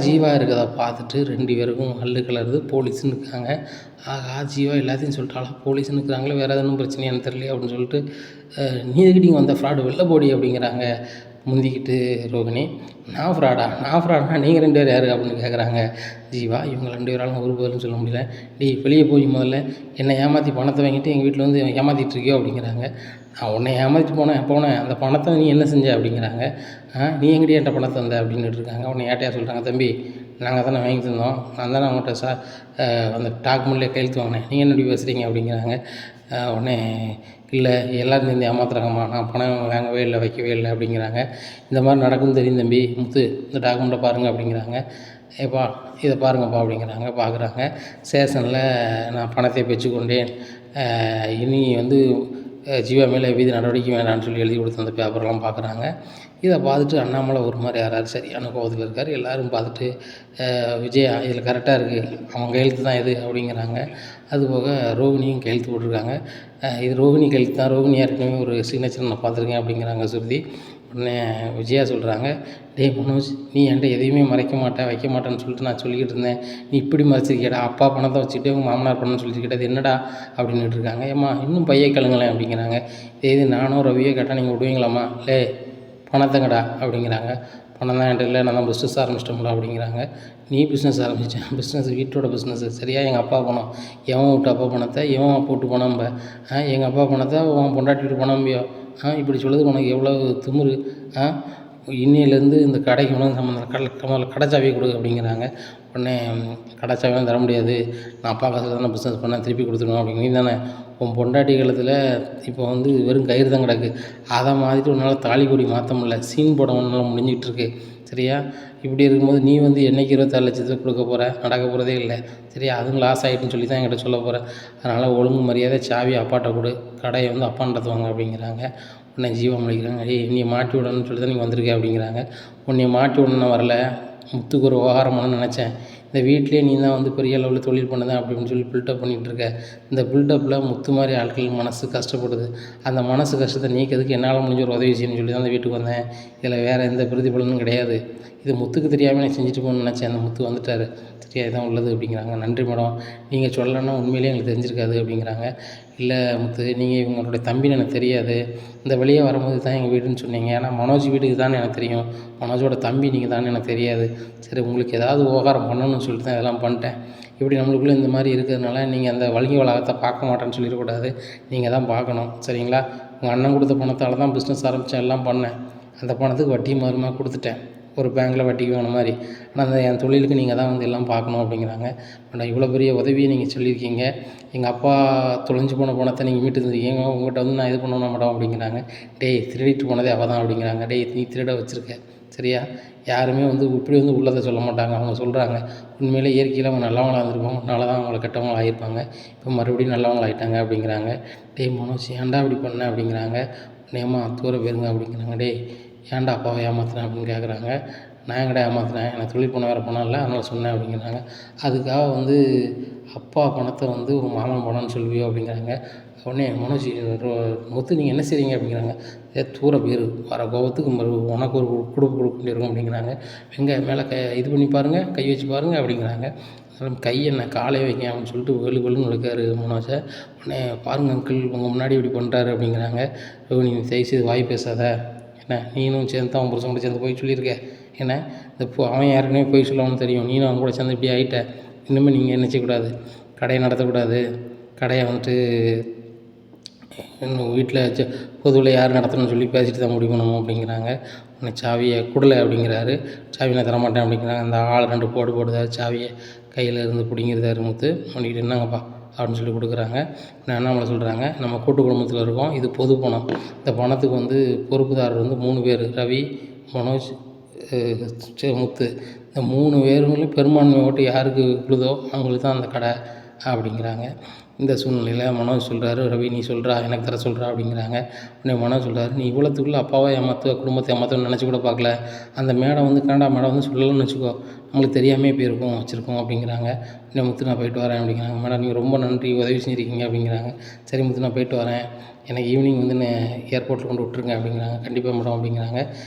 ஜீவா இருக்கிறத பார்த்துட்டு 2 பேருக்கும் ஹல்லு கலருது. போலீஸுன்னு இருக்காங்க. ஆகா ஜீவா எல்லாத்தையும் சொல்லிட்டாளா, போலீஸுன்னு இருக்கிறாங்களே, வேறு எதுவும் பிரச்சனையானு தெரியல அப்படின்னு சொல்லிட்டு, நீ எதுக்கிட்டு இங்கே வந்த ஃப்ராடு வெளில போடி அப்படிங்கிறாங்க முந்திக்கிட்டு ரோகிணி. நான் ஃப்ராட்னா நீங்கள் 2 பேர் யார் அப்படின்னு கேட்குறாங்க ஜீவா. இவங்க 2 பேராலும் ஒரு பதிலும் சொல்ல முடியல. வெளியே போய் முதல்ல என்னை ஏமாற்றி பணத்தை வாங்கிட்டு எங்கள் வீட்டில் வந்து ஏமாற்றிட்டு இருக்கியோ அப்படிங்கிறாங்க. நான் உன்னை ஏமாற்றிட்டு போனேன் அந்த பணத்தை நீ என்ன செஞ்ச அப்படிங்கிறாங்க. நீ எங்கடி என்கிட்ட பணத்தை வந்த அப்படின்னுட்டு இருக்காங்க. உடனே ஏட்டையாக சொல்கிறாங்க, தம்பி நாங்கள் தானே வாங்கி தந்தோம், நான் தானே அவங்கள்ட்ட அந்த டாக்குமெண்ட்லேயே கையெழுத்து வாங்கினேன், நீங்கள் என்ன இப்படி பேசுகிறீங்க அப்படிங்கிறாங்க. உடனே இல்லை எல்லோரும் சேர்ந்து ஏமாத்துறாங்கம்மா, நான் பணம் வாங்கவே இல்லை வைக்கவே இல்லை அப்படிங்கிறாங்க. இந்த மாதிரி நடக்கும்னு தெரியும் தம்பி, முத்து இந்த டாக்குமெண்ட்டை பாருங்கள் அப்படிங்கிறாங்க. ஏப்பா இதை பாருங்கப்பா அப்படிங்கிறாங்க. பார்க்குறாங்க. ஸ்டேஷனில் நான் பணத்தை பெற்றுக்கொண்டேன், இனி வந்து ஜீவா மேலே எவ்வித நடவடிக்கை வேண்டாம்னு சொல்லி எழுதி கொடுத்த அந்த பேப்பரெல்லாம் பார்க்குறாங்க. இதை பார்த்துட்டு அண்ணாமலை ஒரு மாதிரி யாராவது சரியான கோபத்தில் இருக்கார். எல்லோரும் பார்த்துட்டு விஜயா இதில் கரெக்டாக இருக்குது, அவன் கையெழுத்து தான் இது அப்படிங்கிறாங்க. அதுபோக ரோகிணியும் கையெழுத்து போட்டிருக்காங்க. இது ரோகிணி கையெழுத்து தான், ரோகிணி ஏற்கனவே ஒரு சிக்னேச்சர் நான் பார்த்துருக்கேன் அப்படிங்கிறாங்க ஸ்ருதி. உடனே விஜயா சொல்கிறாங்க, டேய் மனோஜ் நீ என்கிட்ட எதையுமே மறைக்க மாட்டேன் வைக்க மாட்டேன்னு சொல்லிட்டு நான் சொல்லிக்கிட்டு இருந்தேன், நீ இப்படி மறைச்சிருக்கேடா, அப்பா பணத்தை வச்சுக்கிட்டே உங்கள் மாமனார் பணம்னு சொல்லிட்டு அது என்னடா அப்படின்னுட்டு இருக்காங்க. ஏம்மா இன்னும் பைய கிளங்களேன் அப்படிங்கிறாங்க. இது நானும் ரவியோ கேட்டால் நீங்கள் விடுவீங்களாம்மா, லே பணத்தைங்கடா அப்படிங்கிறாங்க. பணம் தான் என்கிட்ட இல்லை, நான் தான் பிஸ்னஸ் ஆரம்பிச்சிட்டோம்ல அப்படிங்கிறாங்க. நீ பிஸ்னஸ் ஆரம்பித்தேன், பிஸ்னஸ் வீட்டோட பிஸ்னஸ் சரியா, எங்கள் அப்பா பணம் எவன் விட்டு அப்பா பணத்தை எவன் போட்டு பணம்ப, எங்கள் அப்பா பணத்தை உன் பொண்டாட்டிட்டு பணம்பியோ, இப்படி சொல்லுறது உனக்கு எவ்வளோ திமிரு, இன்னையிலேருந்து இந்த கடைக்கு உணவு சம்மந்தம் கடைச்சாவியை கொடு அப்படிங்கிறாங்க. உடனே கடைச்சாவிலாம் தர முடியாது, நான் அப்பா காசில் தானே பிஸ்னஸ் பண்ணேன், திருப்பி கொடுத்துருவோம் அப்படிங்க. நீ தானே உன் பொண்டாட்டி காலத்தில் இப்போ வந்து வெறும் கயிறு தான் கிடக்கு, அதை மாதிரிட்டு உன்னால் தாலி கொடி மாற்ற முடியல, சீன் போட உன்னால் முடிஞ்சிக்கிட்டு இருக்கு சரியா. இப்படி இருக்கும்போது நீ வந்து என்றைக்கு 26 லட்சத்தை கொடுக்க போகிற, நடக்க போகிறதே இல்லை சரியா. அதுவும் லாஸ் ஆகிட்டுன்னு சொல்லி தான் என்கிட்ட சொல்ல போகிறேன். அதனால் ஒழுங்கு மரியாதை சாவி அப்பாட்ட கொடு, கடையை வந்து அப்பா நடத்துவாங்க அப்படிங்கிறாங்க. உடனே ஜீவா முடிக்கிறாங்க, என்னையை மாட்டி விடணும்னு சொல்லி தான் நீங்கள் வந்திருக்கேன் அப்படிங்கிறாங்க. உன்னை மாட்டி விடணும் வரல, முத்துக்கு ஒரு விவகாரம் பண்ணணும்னு நினச்சேன், இந்த வீட்டிலே நீ தான் வந்து பெரிய அளவில் தொழில் பண்ணுதான் அப்படின்னு சொல்லி பில்டப் பண்ணிகிட்டு இருக்க. இந்த பில்டப்பில் முத்து மாதிரி ஆட்கள் மனசு கஷ்டப்படுது, அந்த மனசு கஷ்டத்தை நீக்கிறதுக்கு என்னால் முடிஞ்ச ஒரு உதவி செய்யணும்னு சொல்லி தான் அந்த வீட்டுக்கு வந்தேன். இதில் வேறு எந்த பிரதிபலனும் கிடையாது, இது முத்துக்கு தெரியாமல் நான் செஞ்சுட்டு போகணும்னு நினச்சேன், அந்த முத்து வந்துட்டார் சரியா, இதுதான் உள்ளது அப்படிங்கிறாங்க. நன்றி மேடம், நீங்கள் சொல்லலைன்னா உண்மையிலே எங்களுக்கு தெரிஞ்சிருக்காது அப்படிங்கிறாங்க. இல்லை முத்து நீங்கள் இவங்களுடைய தம்பின்னு எனக்கு தெரியாது, இந்த வெளியே வரும்போது தான் எங்கள் வீடுன்னு சொன்னீங்க, ஏன்னா மனோஜ் வீட்டுக்கு தானே எனக்கு தெரியும், மனோஜோட தம்பி நீங்கள் தானே எனக்கு தெரியாது, சரி உங்களுக்கு ஏதாவது உபகாரம் பண்ணணும்னு சொல்லிட்டு தான் இதெல்லாம் பண்ணிட்டேன். இப்படி நம்மளுக்குள்ளே இந்த மாதிரி இருக்கிறதுனால நீங்கள் அந்த வழங்கி வளாகத்தை பார்க்க மாட்டேன்னு சொல்லிடக்கூடாது, நீங்கள் தான் பார்க்கணும் சரிங்களா. உங்கள் அண்ணன் கொடுத்த பணத்தால் தான் பிஸ்னஸ் ஆரம்பித்தேன், எல்லாம் பண்ணேன், அந்த பணத்துக்கு வட்டி மாறுமா கொடுத்துட்டேன், ஒரு பேங்க்கில் வட்டிக்கு வாங்கின மாதிரி. ஆனால் அந்த என் தொழிலுக்கு நீங்கள் தான் வந்து எல்லாம் பார்க்கணும் அப்படிங்கிறாங்க. ஆனால் இவ்வளோ பெரிய உதவியை நீங்கள் சொல்லியிருக்கீங்க, எங்கள் அப்பா தொலைஞ்சு போன பணத்தை நீங்கள் மீட்டு தந்திருக்கீங்க, உங்கள்கிட்ட வந்து நான் இது பண்ண மாட்டோம் அப்படிங்கிறாங்க. டேய் திருடிட்டு போனதே அவள் தான் அப்படிங்கிறாங்க. டேய் நீ திருட வச்சுருக்க சரியா? யாருமே வந்து இப்படி வந்து உள்ளதை சொல்ல மாட்டாங்க. அவங்க சொல்கிறாங்க உண்மையிலே இயற்கையில் அவங்க நல்லவங்களா இருந்திருப்பாங்க, அதனால தான் அவங்கள கெட்டவங்களா ஆகியிருப்பாங்க, இப்போ மறுபடியும் நல்லவங்களா ஆகிட்டாங்க அப்படிங்கிறாங்க. டேய் மனோஜ் ஏன்டா இப்படி பண்ண அப்படிங்கிறாங்க. ஏம்மா தூர போயிருங்க அப்படிங்கிறாங்க. டேய் ஏன்டா அப்பாவை ஏமாத்துனேன் அப்படின்னு கேட்குறாங்க. நான் எங்கடா ஏமாத்துனேன், எனக்கு தொழில் பண்ண வேறு பணம் இல்லை அதனால் சொன்னேன் அப்படிங்கிறாங்க. அதுக்காக வந்து அப்பா பணத்தை வந்து ஒரு மாமன் பணம்னு சொல்லுவியோ அப்படிங்கிறாங்க. உடனே மனோஜ் முத்து நீங்கள் என்ன செய்றீங்க அப்படிங்கிறாங்க. தூர போயிரு வர கோபத்துக்கு உனக்கு ஒரு கொடுக்க வேண்டியிருக்கும் அப்படிங்கிறாங்க. எங்கே மேலே இது பண்ணி பாருங்கள், கை வச்சு பாருங்கள் அப்படிங்கிறாங்க. கை என்ன காலை வைக்க அப்படின்னு சொல்லிட்டு வெளு வெளுன்னு இழுக்காரு மனோஜை. உடனே பாருங்கள் அங்கிள் உங்கள் முன்னாடி இப்படி பண்ணுறாரு அப்படிங்கிறாங்க. ரோகிணி தயவுசெய்து வாய் பேசாத, என்ன நீனும் சேர்ந்து தான் அவன் புருஷன் கூட சேர்ந்து போய் சொல்லியிருக்க, ஏன்னா இந்த அவன் ஏற்கனவே போய் சொல்லணும்னு தெரியும், நீனும் அவன் கூட சேர்ந்து இப்படி ஆகிட்ட, இனிமேல் நீங்கள் என்ன செய்யக்கூடாது, கடையை நடத்தக்கூடாது, கடையை வந்துட்டு இன்னும் வீட்டில் பொதுவில் யார் நடத்தணும்னு சொல்லி பேசிட்டு தான் முடிவு பண்ணணும் அப்படிங்கிறாங்க. உடனே சாவியை கொடுல அப்படிங்கிறாரு. சாவி நான் தரமாட்டேன் அப்படிங்கிறாங்க. அந்த ஆள் 2 போடுதாரு, சாவியை கையில் இருந்து பிடிங்கிறதாரு முத்து. பண்ணிக்கிட்டு என்னங்கப்பா அப்படின்னு சொல்லி கொடுக்குறாங்க. நான் அண்ணாமலை சொல்கிறாங்க, நம்ம கூட்டு குடும்பத்தில் இருக்கோம், இது பொது பணம், இந்த பணத்துக்கு வந்து பொறுப்புதாரர் வந்து 3 பேர், ரவி, மனோஜ், முத்து. இந்த 3 பேருங்களும் பெரும்பான்மை ஓட்டு யாருக்கு விழுதோ அவங்களுக்கு தான் அந்த கடை அப்படிங்கிறாங்க. இந்த சூழ்நிலையில் மனோஜ் சொல்கிறாரு, ரவி நீ சொல்கிறா எனக்கு தர சொல்கிறா அப்படிங்கிறாங்க. உடனே மனோஜ் சொல்கிறாரு, நீ இவ்வளோத்துக்குள்ளே அப்பாவை ஏமாற்ற குடும்பத்தை ஏமாற்றணும்னு நினச்சி கூட பார்க்கல, அந்த மேடம் வந்து கனடா மேடம் வந்து சொல்லலன்னு வச்சுக்கோ, நம்மளுக்கு தெரியாமே போயிருக்கோம் வச்சுருக்கோம் அப்படிங்கிறாங்க. உடனே முத்து நான் போயிட்டு வரேன் அப்படிங்கிறாங்க. மேடம் நீங்கள் ரொம்ப நன்றி உதவி செஞ்சுருக்கீங்க அப்படிங்கிறாங்க. சரி முத்து நான் போயிட்டு வரேன், எனக்கு ஈவினிங் வந்து ஏர்போர்ட்டில் கொண்டு விட்ருங்க அப்படிங்கிறாங்க. கண்டிப்பாக மேடம் அப்படிங்கிறாங்க.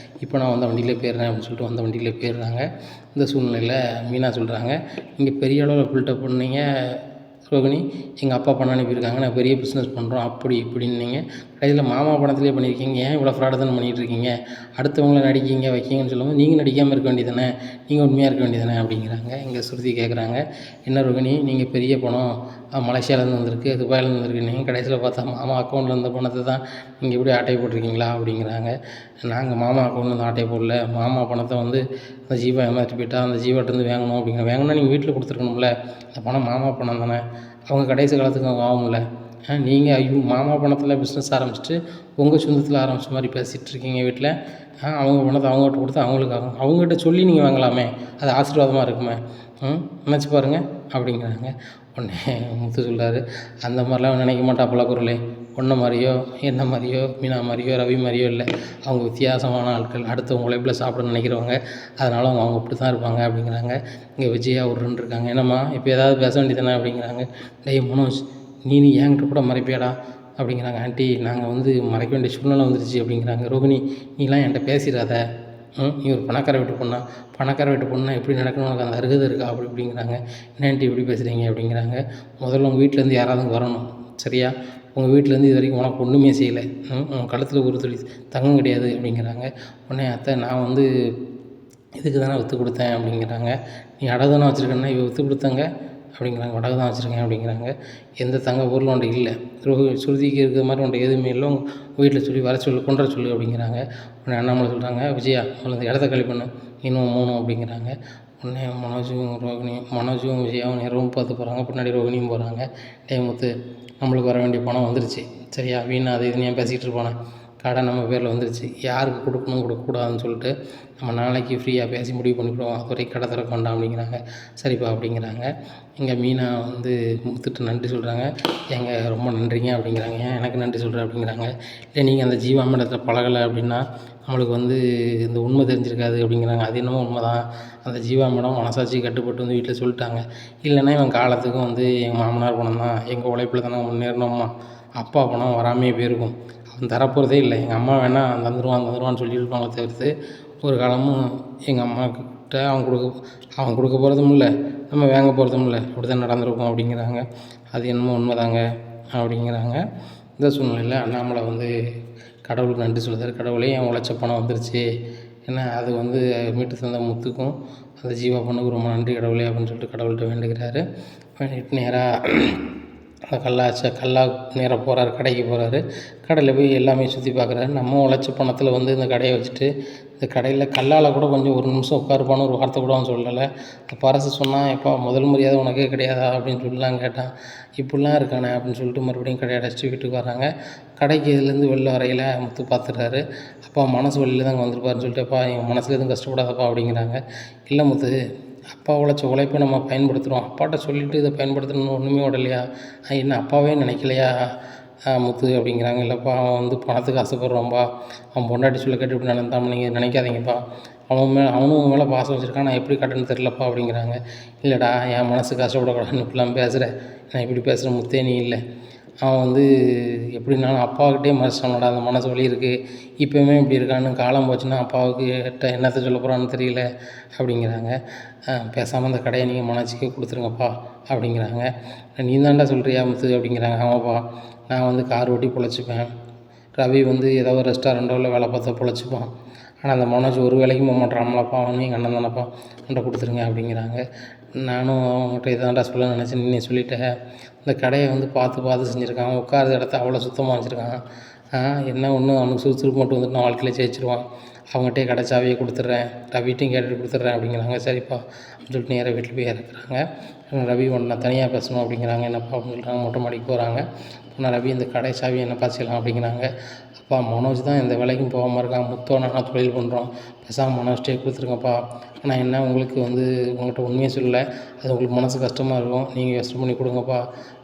இப்போ நான் வந்து வண்டியிலே போயிடுறேன் அப்படின்னு சொல்லிட்டு வந்த வண்டியிலே போயிடுறாங்க. இந்த சூழ்நிலையில் மீனா சொல்கிறாங்க, நீங்கள் பெரிய அளவில் பில்டப் பண்ணீங்க ரோகிணி, எங்கள் அப்பா பணம் அனுப்பியிருக்காங்க, நான் பெரிய பிஸ்னஸ் பண்ணுறோம் அப்படி இப்படின்னீங்க, கடைசியில் மாமா பணத்திலே பண்ணியிருக்கீங்க, ஏன் இவ்வளோ ஃப்ராடு பண்ணிகிட்ருக்கீங்க, அடுத்தவங்கள நடிக்கிங்க வைக்கிங்கன்னு சொல்லும்போது நீங்கள் நடிக்காமல் இருக்க வேண்டியதானே, நீங்கள் உண்மையாக இருக்க வேண்டியதானே அப்படிங்கிறாங்க. இங்கே ஸ்ருதி கேட்குறாங்க, என்ன ரோகிணி நீங்கள் பெரிய பணம் மலேசியாவிலேருந்து வந்திருக்கு, துபாயிலேருந்து வந்திருக்கு, நீங்கள் கடைசியில் பார்த்தா மாமா அக்கௌண்ட்டில் இருந்த பணத்தை தான் நீங்கள் எப்படி ஆட்டை போட்டிருக்கீங்களா அப்படிங்கிறாங்க. நாங்கள் மாமா அக்கௌண்ட்லேருந்து ஆட்டை போடல, மாமா பணத்தை வந்து அந்த ஜீவா ஏமாற்றிட்டு போயிட்டா, அந்த ஜீவாட்டேருந்து வாங்கணும் அப்படிங்கிற வாங்கினா நீங்கள் வீட்டில் கொடுத்துருக்கணும்ல, அந்த பணம் மாமா பணம் தானே, அவங்க கடைசி காலத்துக்கு அவங்க ஆகும்ல, நீங்கள் ஐயோ மாமா பணத்தில் பிஸ்னஸ் ஆரம்பிச்சிட்டு உங்கள் சொந்தத்தில் ஆரம்பித்த மாதிரி பேசிகிட்டு இருக்கீங்க வீட்டில், அவங்க பணத்தை அவங்ககிட்ட கொடுத்து அவங்களுக்கு ஆகும், அவங்ககிட்ட சொல்லி நீங்கள் வாங்கலாமே, அது ஆசீர்வாதமாக இருக்குமே, நினச்சி பாருங்கள் அப்படிங்கிறாங்க. உடனே முத்து சொல்கிறாரு, அந்த மாதிரிலாம் நினைக்க மாட்டாப்புல குரலே, உன்னை மாதிரியோ என்ன மாதிரியோ மீனா மாதிரியோ ரவி மாதிரியோ இல்லை, அவங்க வித்தியாசமான ஆட்கள், அடுத்தவங்க உழைப்பில் சாப்பிட நினைக்கிறவங்க, அதனால் அவங்க அப்படி தான் இருப்பாங்க அப்படிங்கிறாங்க. இங்கே விஜயா ஒரு 2 இருக்காங்க, என்னம்மா இப்போ ஏதாவது பேச வேண்டியதானே அப்படிங்கிறாங்க. டேய் மனோஜ் நீ என்கிட்ட கூட மறைப்பியாடா அப்படிங்கிறாங்க. ஆண்டி நாங்கள் வந்து மறைக்க வேண்டிய சூழ்நிலை வந்துருச்சு அப்படிங்கிறாங்க. ரோகிணி நீலாம் என்கிட்ட பேசிடாத, நீ ஒரு பணக்கார வீட்டு பொண்ணா, பணக்கார வீட்டு பொண்ணா எப்படி நடக்கணும் உனக்கு அந்த அருகதை இருக்கா அப்படி இப்படிங்கிறாங்க. என்ன ஆண்டி இப்படி பேசுகிறீங்க அப்படிங்கிறாங்க. முதல்ல உங்கள் வீட்டிலேருந்து யாராவது வரணும் சரியா, உங்கள் வீட்டிலேருந்து இது வரைக்கும் உனக்கு ஒன்றுமே செய்யலை, உன் கழுத்தில் ஒரு துளி தங்கம் கிடையாது அப்படிங்கிறாங்க. உடனே அத்தை நான் வந்து இதுக்கு தானே விற்று கொடுத்தேன் அப்படிங்கிறாங்க. நீ அடகு தானே வச்சுருக்கேன்னா இவ விற்று கொடுத்தாங்க அப்படிங்கிறாங்க. அடகு தான் வச்சுருக்கேன் அப்படிங்கிறாங்க. எந்த தங்க பொருளும் உன்ட்ட இல்லை, சுருதிக்கு இருக்கிற மாதிரி உன்ட்ட எதுவுமே இல்லை, உங்கள் வீட்டில் சொல்லி வர சொல்லு கொண்டு வர சொல்லு அப்படிங்கிறாங்க. உடனே அண்ணாமலை சொல்கிறாங்க, விஜயா அந்த இடத்த காலி பண்ணு இன்னும் 3 அப்படிங்கிறாங்க. உடனே மனோஜும் விஜயாவும் ரூம் பார்த்து போகிறாங்க, பின்னாடி ரோகிணியும் போகிறாங்க. முத்து நம்மளுக்கு வர வேண்டிய பணம் வந்துருச்சு சரியா, வீணா அது இதுன்னு ஏன் பேசிக்கிட்டு இருப்பானே, கடை நம்ம பேரில் வந்துருச்சு, யாருக்கு கொடுக்கணும் கொடுக்கக்கூடாதுன்னு சொல்லிட்டு நம்ம நாளைக்கு ஃப்ரீயாக பேசி முடிவு பண்ணிவிடுவோம், அது வரைக்கும் கடை திறக்க வேண்டாம் அப்படிங்கிறாங்க. சரிப்பா அப்படிங்கிறாங்க. இங்கே மீனா வந்து முத்துட்டு நன்றி சொல்கிறாங்க. ஏங்க ரொம்ப நன்றிங்க அப்படிங்கிறாங்க. ஏன் எனக்கு நன்றி சொல்கிறேன் அப்படிங்கிறாங்க. இல்லை நீங்கள் அந்த ஜீவா மேடத்தில் பழகலை அப்படின்னா நம்மளுக்கு வந்து இந்த உண்மை தெரிஞ்சிருக்காது அப்படிங்கிறாங்க. அது என்னமோ உண்மை தான், அந்த ஜீவா மேடம் மனசாட்சி கட்டுப்பட்டு வந்து வீட்டில் சொல்லிட்டாங்க, இல்லைன்னா இவன் காலத்துக்கும் வந்து எங்கள் மாமனார் பணம் தான், எங்கள் உழைப்பில் தானே முன்னேறணும்மா, அப்பா பணம் வராமையே போயிருக்கும், அவன் தரப்போகிறதே இல்லை, எங்கள் அம்மா வேணால் தந்துடுவான்னு சொல்லியிருப்பாங்களே தவிர்த்து ஒரு காலமும் எங்கள் அம்மாக்கிட்ட அவன் கொடுக்க போகிறதும் இல்லை, நம்ம வாங்க போகிறதும் இல்லை, இப்படி தான் நடந்திருக்கும் அப்படிங்கிறாங்க. அது என்னமோ உண்மைதாங்க அப்படிங்கிறாங்க. இந்த சூழ்நிலையில் அண்ணாமலை வந்து கடவுளுக்கு நன்றி சொல்லுறாரு. கடவுளே என் உழைச்ச பணம் வந்துருச்சு, ஏன்னா அது வந்து மீட்டு தந்த முத்துக்கும் அந்த ஜீவா பொண்ணுக்கு ரொம்ப நன்றி கடவுளே அப்படின்னு சொல்லிட்டு கடவுள்கிட்ட வேண்டுகிறாரு. வேண்டிட்டு நேராக அந்த கல்லா நேராக போகிறாரு, கடைக்கு போகிறாரு. கடையில் போய் எல்லாமே சுற்றி பார்க்குறாரு. நம்ம உழைச்ச பணத்தில் வந்து இந்த கடையை வச்சுட்டு இந்த கடையில் கல்லால் கூட கொஞ்சம் ஒரு நிமிஷம் உட்காருப்பான்னு ஒரு வார்த்தை கூட அவன் சொல்லலை. பரசு சொன்னான், எப்பா முதல் மரியாதை உனக்கே கிடையாதா அப்படின்னு சொல்லிலாம் கேட்டான். இப்படிலாம் இருக்கானே அப்படின்னு சொல்லிட்டு மறுபடியும் கடையை அடைச்சிட்டு வீட்டுக்கு வராங்க. கடைக்கு இதுலேருந்து வெளில வரையில் முத்து பார்த்துடுறாரு. அப்பா மனசு வழியில் தாங்க வந்திருப்பாருன்னு சொல்லிட்டு, அப்பா என் மனசில் எதுவும் கஷ்டப்படாதப்பா அப்படிங்கிறாங்க. இல்லை முத்து, அப்பா உழைச்ச உழைப்பை நம்ம பயன்படுத்துகிறோம், அப்பாட்ட சொல்லிவிட்டு இதை பயன்படுத்தணும்னு ஒன்றுமே விடலையா, என்ன அப்பாவே நினைக்கலையா முத்து அப்படிங்கிறாங்க. இல்லைப்பா அவன் வந்து பணத்துக்கு ஆசைப்படுறான்ப்பா, அவன் பொண்டாட்டி சொல்ல கேட்டு இப்படி நடந்தாமல் நீங்கள் நினைக்காதீங்கப்பா, அவனும் உன் மேலே பாசம் வச்சுருக்கான், நான் எப்படி காட்டுன்னு தெரிலப்பா அப்படிங்கிறாங்க. இல்லைடா என் மனசு கஷ்டப்படக்கூடாதுன்னு இப்படிலாம் பேசுகிறேன், நான் இப்படி பேசுகிற முத்தே நீ இல்லை, அவன் வந்து எப்படின்னாலும் அப்பாவுக்கிட்டே மறைச்சிட்டானோடா, அந்த மனசு வலி இருக்குது, இப்போவுமே இப்படி இருக்கான்னு, காலம் போச்சுன்னா அப்பாவுக்கு என்னத்தை சொல்ல போகிறான்னு தெரியல அப்படிங்கிறாங்க. பேசாமல் அந்த கடையை நீங்கள் மனசுக்கே கொடுத்துருங்கப்பா அப்படிங்கிறாங்க. நீ தான்டா சொல்கிறியா முத்து அப்படிங்கிறாங்க. ஆமாப்பா, நான் வந்து கார் ஓட்டி பொழைச்சிப்பேன், ரவி வந்து ஏதோ ஒரு ரெஸ்டாரண்ட்டோ இல்லை வேலை பார்த்தா பொழைச்சிப்பான், ஆனால் அந்த மனோஜ் ஒரு வேலைக்கும் போக மாட்டான்லப்பா, அவனும் எங்கள் அண்ணன் தானப்பா, அவன்கிட்ட கொடுத்துருங்க அப்படிங்கிறாங்க. நானும் அவங்ககிட்ட இதான்டா சொல்ல நினச்சேன், நீ சொல்லிட்டேன், இந்த கடையை வந்து பார்த்து செஞ்சுருக்கான், உட்கார இடத்த அவ்வளோ சுத்தமாக வச்சுருக்கான், என்ன ஒன்று அவனுக்கு சுறுசுறுப்பு மட்டும் வந்துட்டு நான் வாழ்க்கையில் ஜெயிச்சிருவான், அவங்ககிட்டே கடை சாவியை கொடுத்துட்றேன், ரவிட்டையும் கேட்டுட்டு கொடுத்துட்றேன் அப்படிங்கிறாங்க. சரிப்பா அப்படின்னு சொல்லிட்டு நேராக வீட்டில் போய் இறக்குறாங்க. ரவி ஒன்று நான் தனியாக பேசணும் அப்படிங்கிறாங்க. என்னப்பா அப்படின்னு சொல்லிட்டாங்க. மொட்டை மாடிக்கு போகிறாங்க. நான் ரவி இந்த கடை சாவி என்னப்பா செய்யலாம் அப்படிங்கிறாங்க. அப்பா மனோஜ் தான் எந்த வேலைக்கும் போகாமல் இருக்கான், முத்தோ நான் தொழில் பண்ணுறோம், பேசாமல் மனோஜ்டே கொடுத்துருங்கப்பா, ஆனால் என்ன உங்களுக்கு வந்து உங்கள்கிட்ட உண்மையை சொல்லலை, அது உங்களுக்கு மனசு கஷ்டமாக இருக்கும், நீங்கள் கஷ்டம் பண்ணி கொடுங்கப்பா,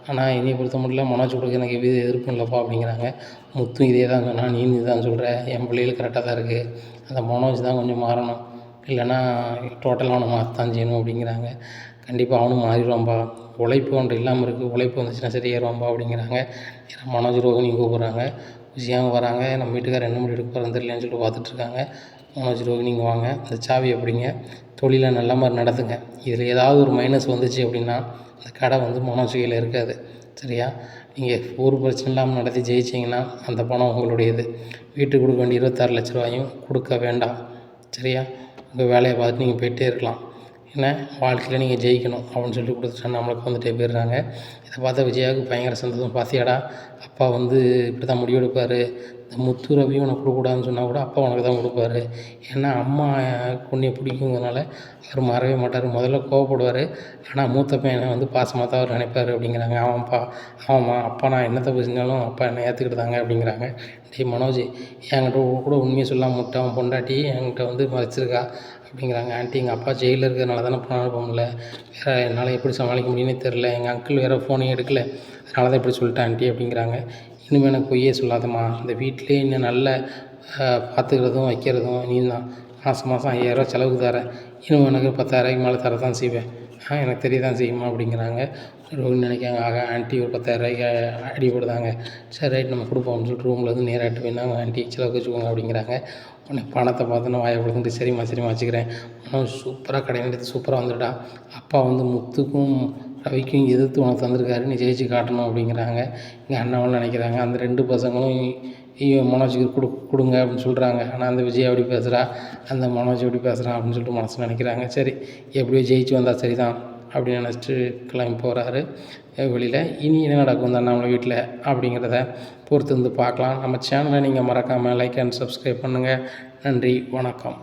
ஆனால் என்னை பொறுத்த மட்டும் மனோஜ் கொடுக்க எனக்கு எவ்வித எதிர்ப்பும் இல்லைப்பா அப்படிங்கிறாங்க. முத்தும் இதே தான் சொன்னால், நீ தான் சொல்கிற, என் பிள்ளைகள் கரெக்டாக தான் இருக்குது, அந்த மனோஜ் தான் கொஞ்சம் மாறணும், இல்லைன்னா டோட்டலாக அவனை மாற்றத்தான் செய்யணும் அப்படிங்கிறாங்க. கண்டிப்பாக அவனும் மாறிடுவான்பா, உழைப்பு ஒன்று இல்லாமல் இருக்குது, உழைப்பு வந்துச்சுன்னா சரியாயிருவான்பா அப்படிங்கிறாங்க. மனோஜ் ரோகிணியும் கூப்பிட்றாங்க. விஜயாவும் வராங்க. நம்ம வீட்டுக்காரர் என்ன முடிவு எடுக்க போகிறேன்னு தெரியலன்னு சொல்லிட்டு பார்த்துட்ருக்காங்க. மனோஜ் ரோகிணிங்க வாங்க, இந்த சாவி எப்படிங்க, தொழிலை நல்ல மாதிரி நடத்துங்க, இதில் ஏதாவது ஒரு மைனஸ் வந்துச்சு அப்படின்னா அந்த கடை வந்து மனோஜ் கையில் இருக்காது, சரியா? நீங்கள் ஒரு பிரச்சனை இல்லாமல் நடத்தி ஜெயிச்சிங்கன்னா அந்த பணம் உங்களுடையது. வீட்டுக்கு கொடுக்க வேண்டிய 26 லட்ச ரூபாயும் கொடுக்க வேண்டாம், சரியா? உங்கள் வேலையை பார்த்துட்டு நீங்கள் போயிட்டே இருக்கலாம், ஏன்னா வாழ்க்கையில் நீங்கள் ஜெயிக்கணும் அப்படின்னு சொல்லிட்டு கொடுத்துட்டு நம்மளுக்கு வந்துட்டே போயிடுறாங்க. இதை பார்த்தா விஜயாவுக்கு பயங்கர சந்தோஷம். பார்த்தியாடா, அப்பா வந்து இப்படி தான் முடிவெடுப்பார், இந்த முத்து ரவியும் உனக்கு கொடுக்கூடாதுன்னு சொன்னால் கூட அப்பா உனக்கு தான் கொடுப்பாரு, ஏன்னா அம்மா உன்னை பிடிக்குங்கிறதுனால அவர் மாறவே மாட்டார், முதல்ல கோவப்படுவார், ஆனால் மூத்த பையனை வந்து பாசமாக தான் அவர் நினைப்பார் அப்படிங்கிறாங்க. ஆமாம்மா, அப்பா நான் என்ன தப்பு செஞ்சாலும் அப்பா என்னை ஏற்றுக்கிட்டாங்க அப்படிங்கிறாங்க. டேய் மனோஜ், என்கிட்ட கூட உண்மையை சொல்லாமல் விட்டு அவன் பொண்டாட்டி என்கிட்ட வந்து மறைச்சிருக்கா அப்படிங்கிறாங்க. ஆண்டி, எங்கள் அப்பா ஜெயிலில் இருக்கிறதுனால தானே பணம் அனுப்ப முடியல, வேறு என்னால் எப்படி சமாளிக்க முடியும்னே தெரில, எங்கள் அங்கிள் வேறு ஃபோனையும் எடுக்கலை, அதனால தான் இப்படி சொல்லிட்டேன் ஆண்டி அப்படிங்கிறாங்க. இனிமேல் எனக்கு பொய்யே சொல்லாதம்மா, இந்த வீட்டிலே இன்னும் நல்ல பார்த்துக்கிறதும் வைக்கிறதும் நீ தான், மாதம் 5000 செலவுக்கு தரேன், இன்னும் எனக்கு 10,000 மேலே தரதான் செய்வேன், எனக்கு தெரிய தான் செய்யுமா அப்படிங்கிறாங்க. ரோஹிணி நினைக்காங்க, ஆண்டி ஒரு 10,000 அடி போடுதாங்க, சரி ரைட் நம்ம கொடுப்போம்னு சொல்லிட்டு ரூம்லேருந்து நேராக எட்டு போயினாங்க. ஆண்டி செலவுக்கு வச்சுக்கோங்க அப்படிங்கிறாங்க. உடனே பணத்தை பார்த்தோன்னா வாயை கொடுத்துட்டு சரிம்மா வச்சுக்கிறேன், சூப்பராக கடை நடத்தி சூப்பராக வந்துட்டா, அப்பா வந்து முத்துக்கும் ரவிக்கும் எதிர்த்து உனக்கு தந்திருக்காரு, நீ ஜெயிச்சு காட்டணும் அப்படிங்கிறாங்க. எங்கள் அண்ணாவும் நினைக்கிறாங்க. அந்த 2 பசங்களும் மனோஜுக்கு கொடுங்க அப்படின்னு சொல்கிறாங்க. ஆனால் அந்த விஜய் எப்படி பேசுகிறா, அந்த மனோஜ் எப்படி பேசுகிறான் அப்படின்னு சொல்லிட்டு மனசில் நினைக்கிறாங்க. சரி எப்படியோ ஜெயிச்சு வந்தால் சரி தான் அப்படின்னு நினச்சிட்டு கிளம்பி போகிறாரு வெளியில். இனி என்ன நடக்கும் இந்த அண்ணாமலை வீட்டில் அப்படிங்கிறத பொறுத்து வந்து பார்க்கலாம். நம்ம சேனலை நீங்கள் மறக்காமல் லைக் அண்ட் சப்ஸ்கிரைப் பண்ணுங்கள். நன்றி, வணக்கம்.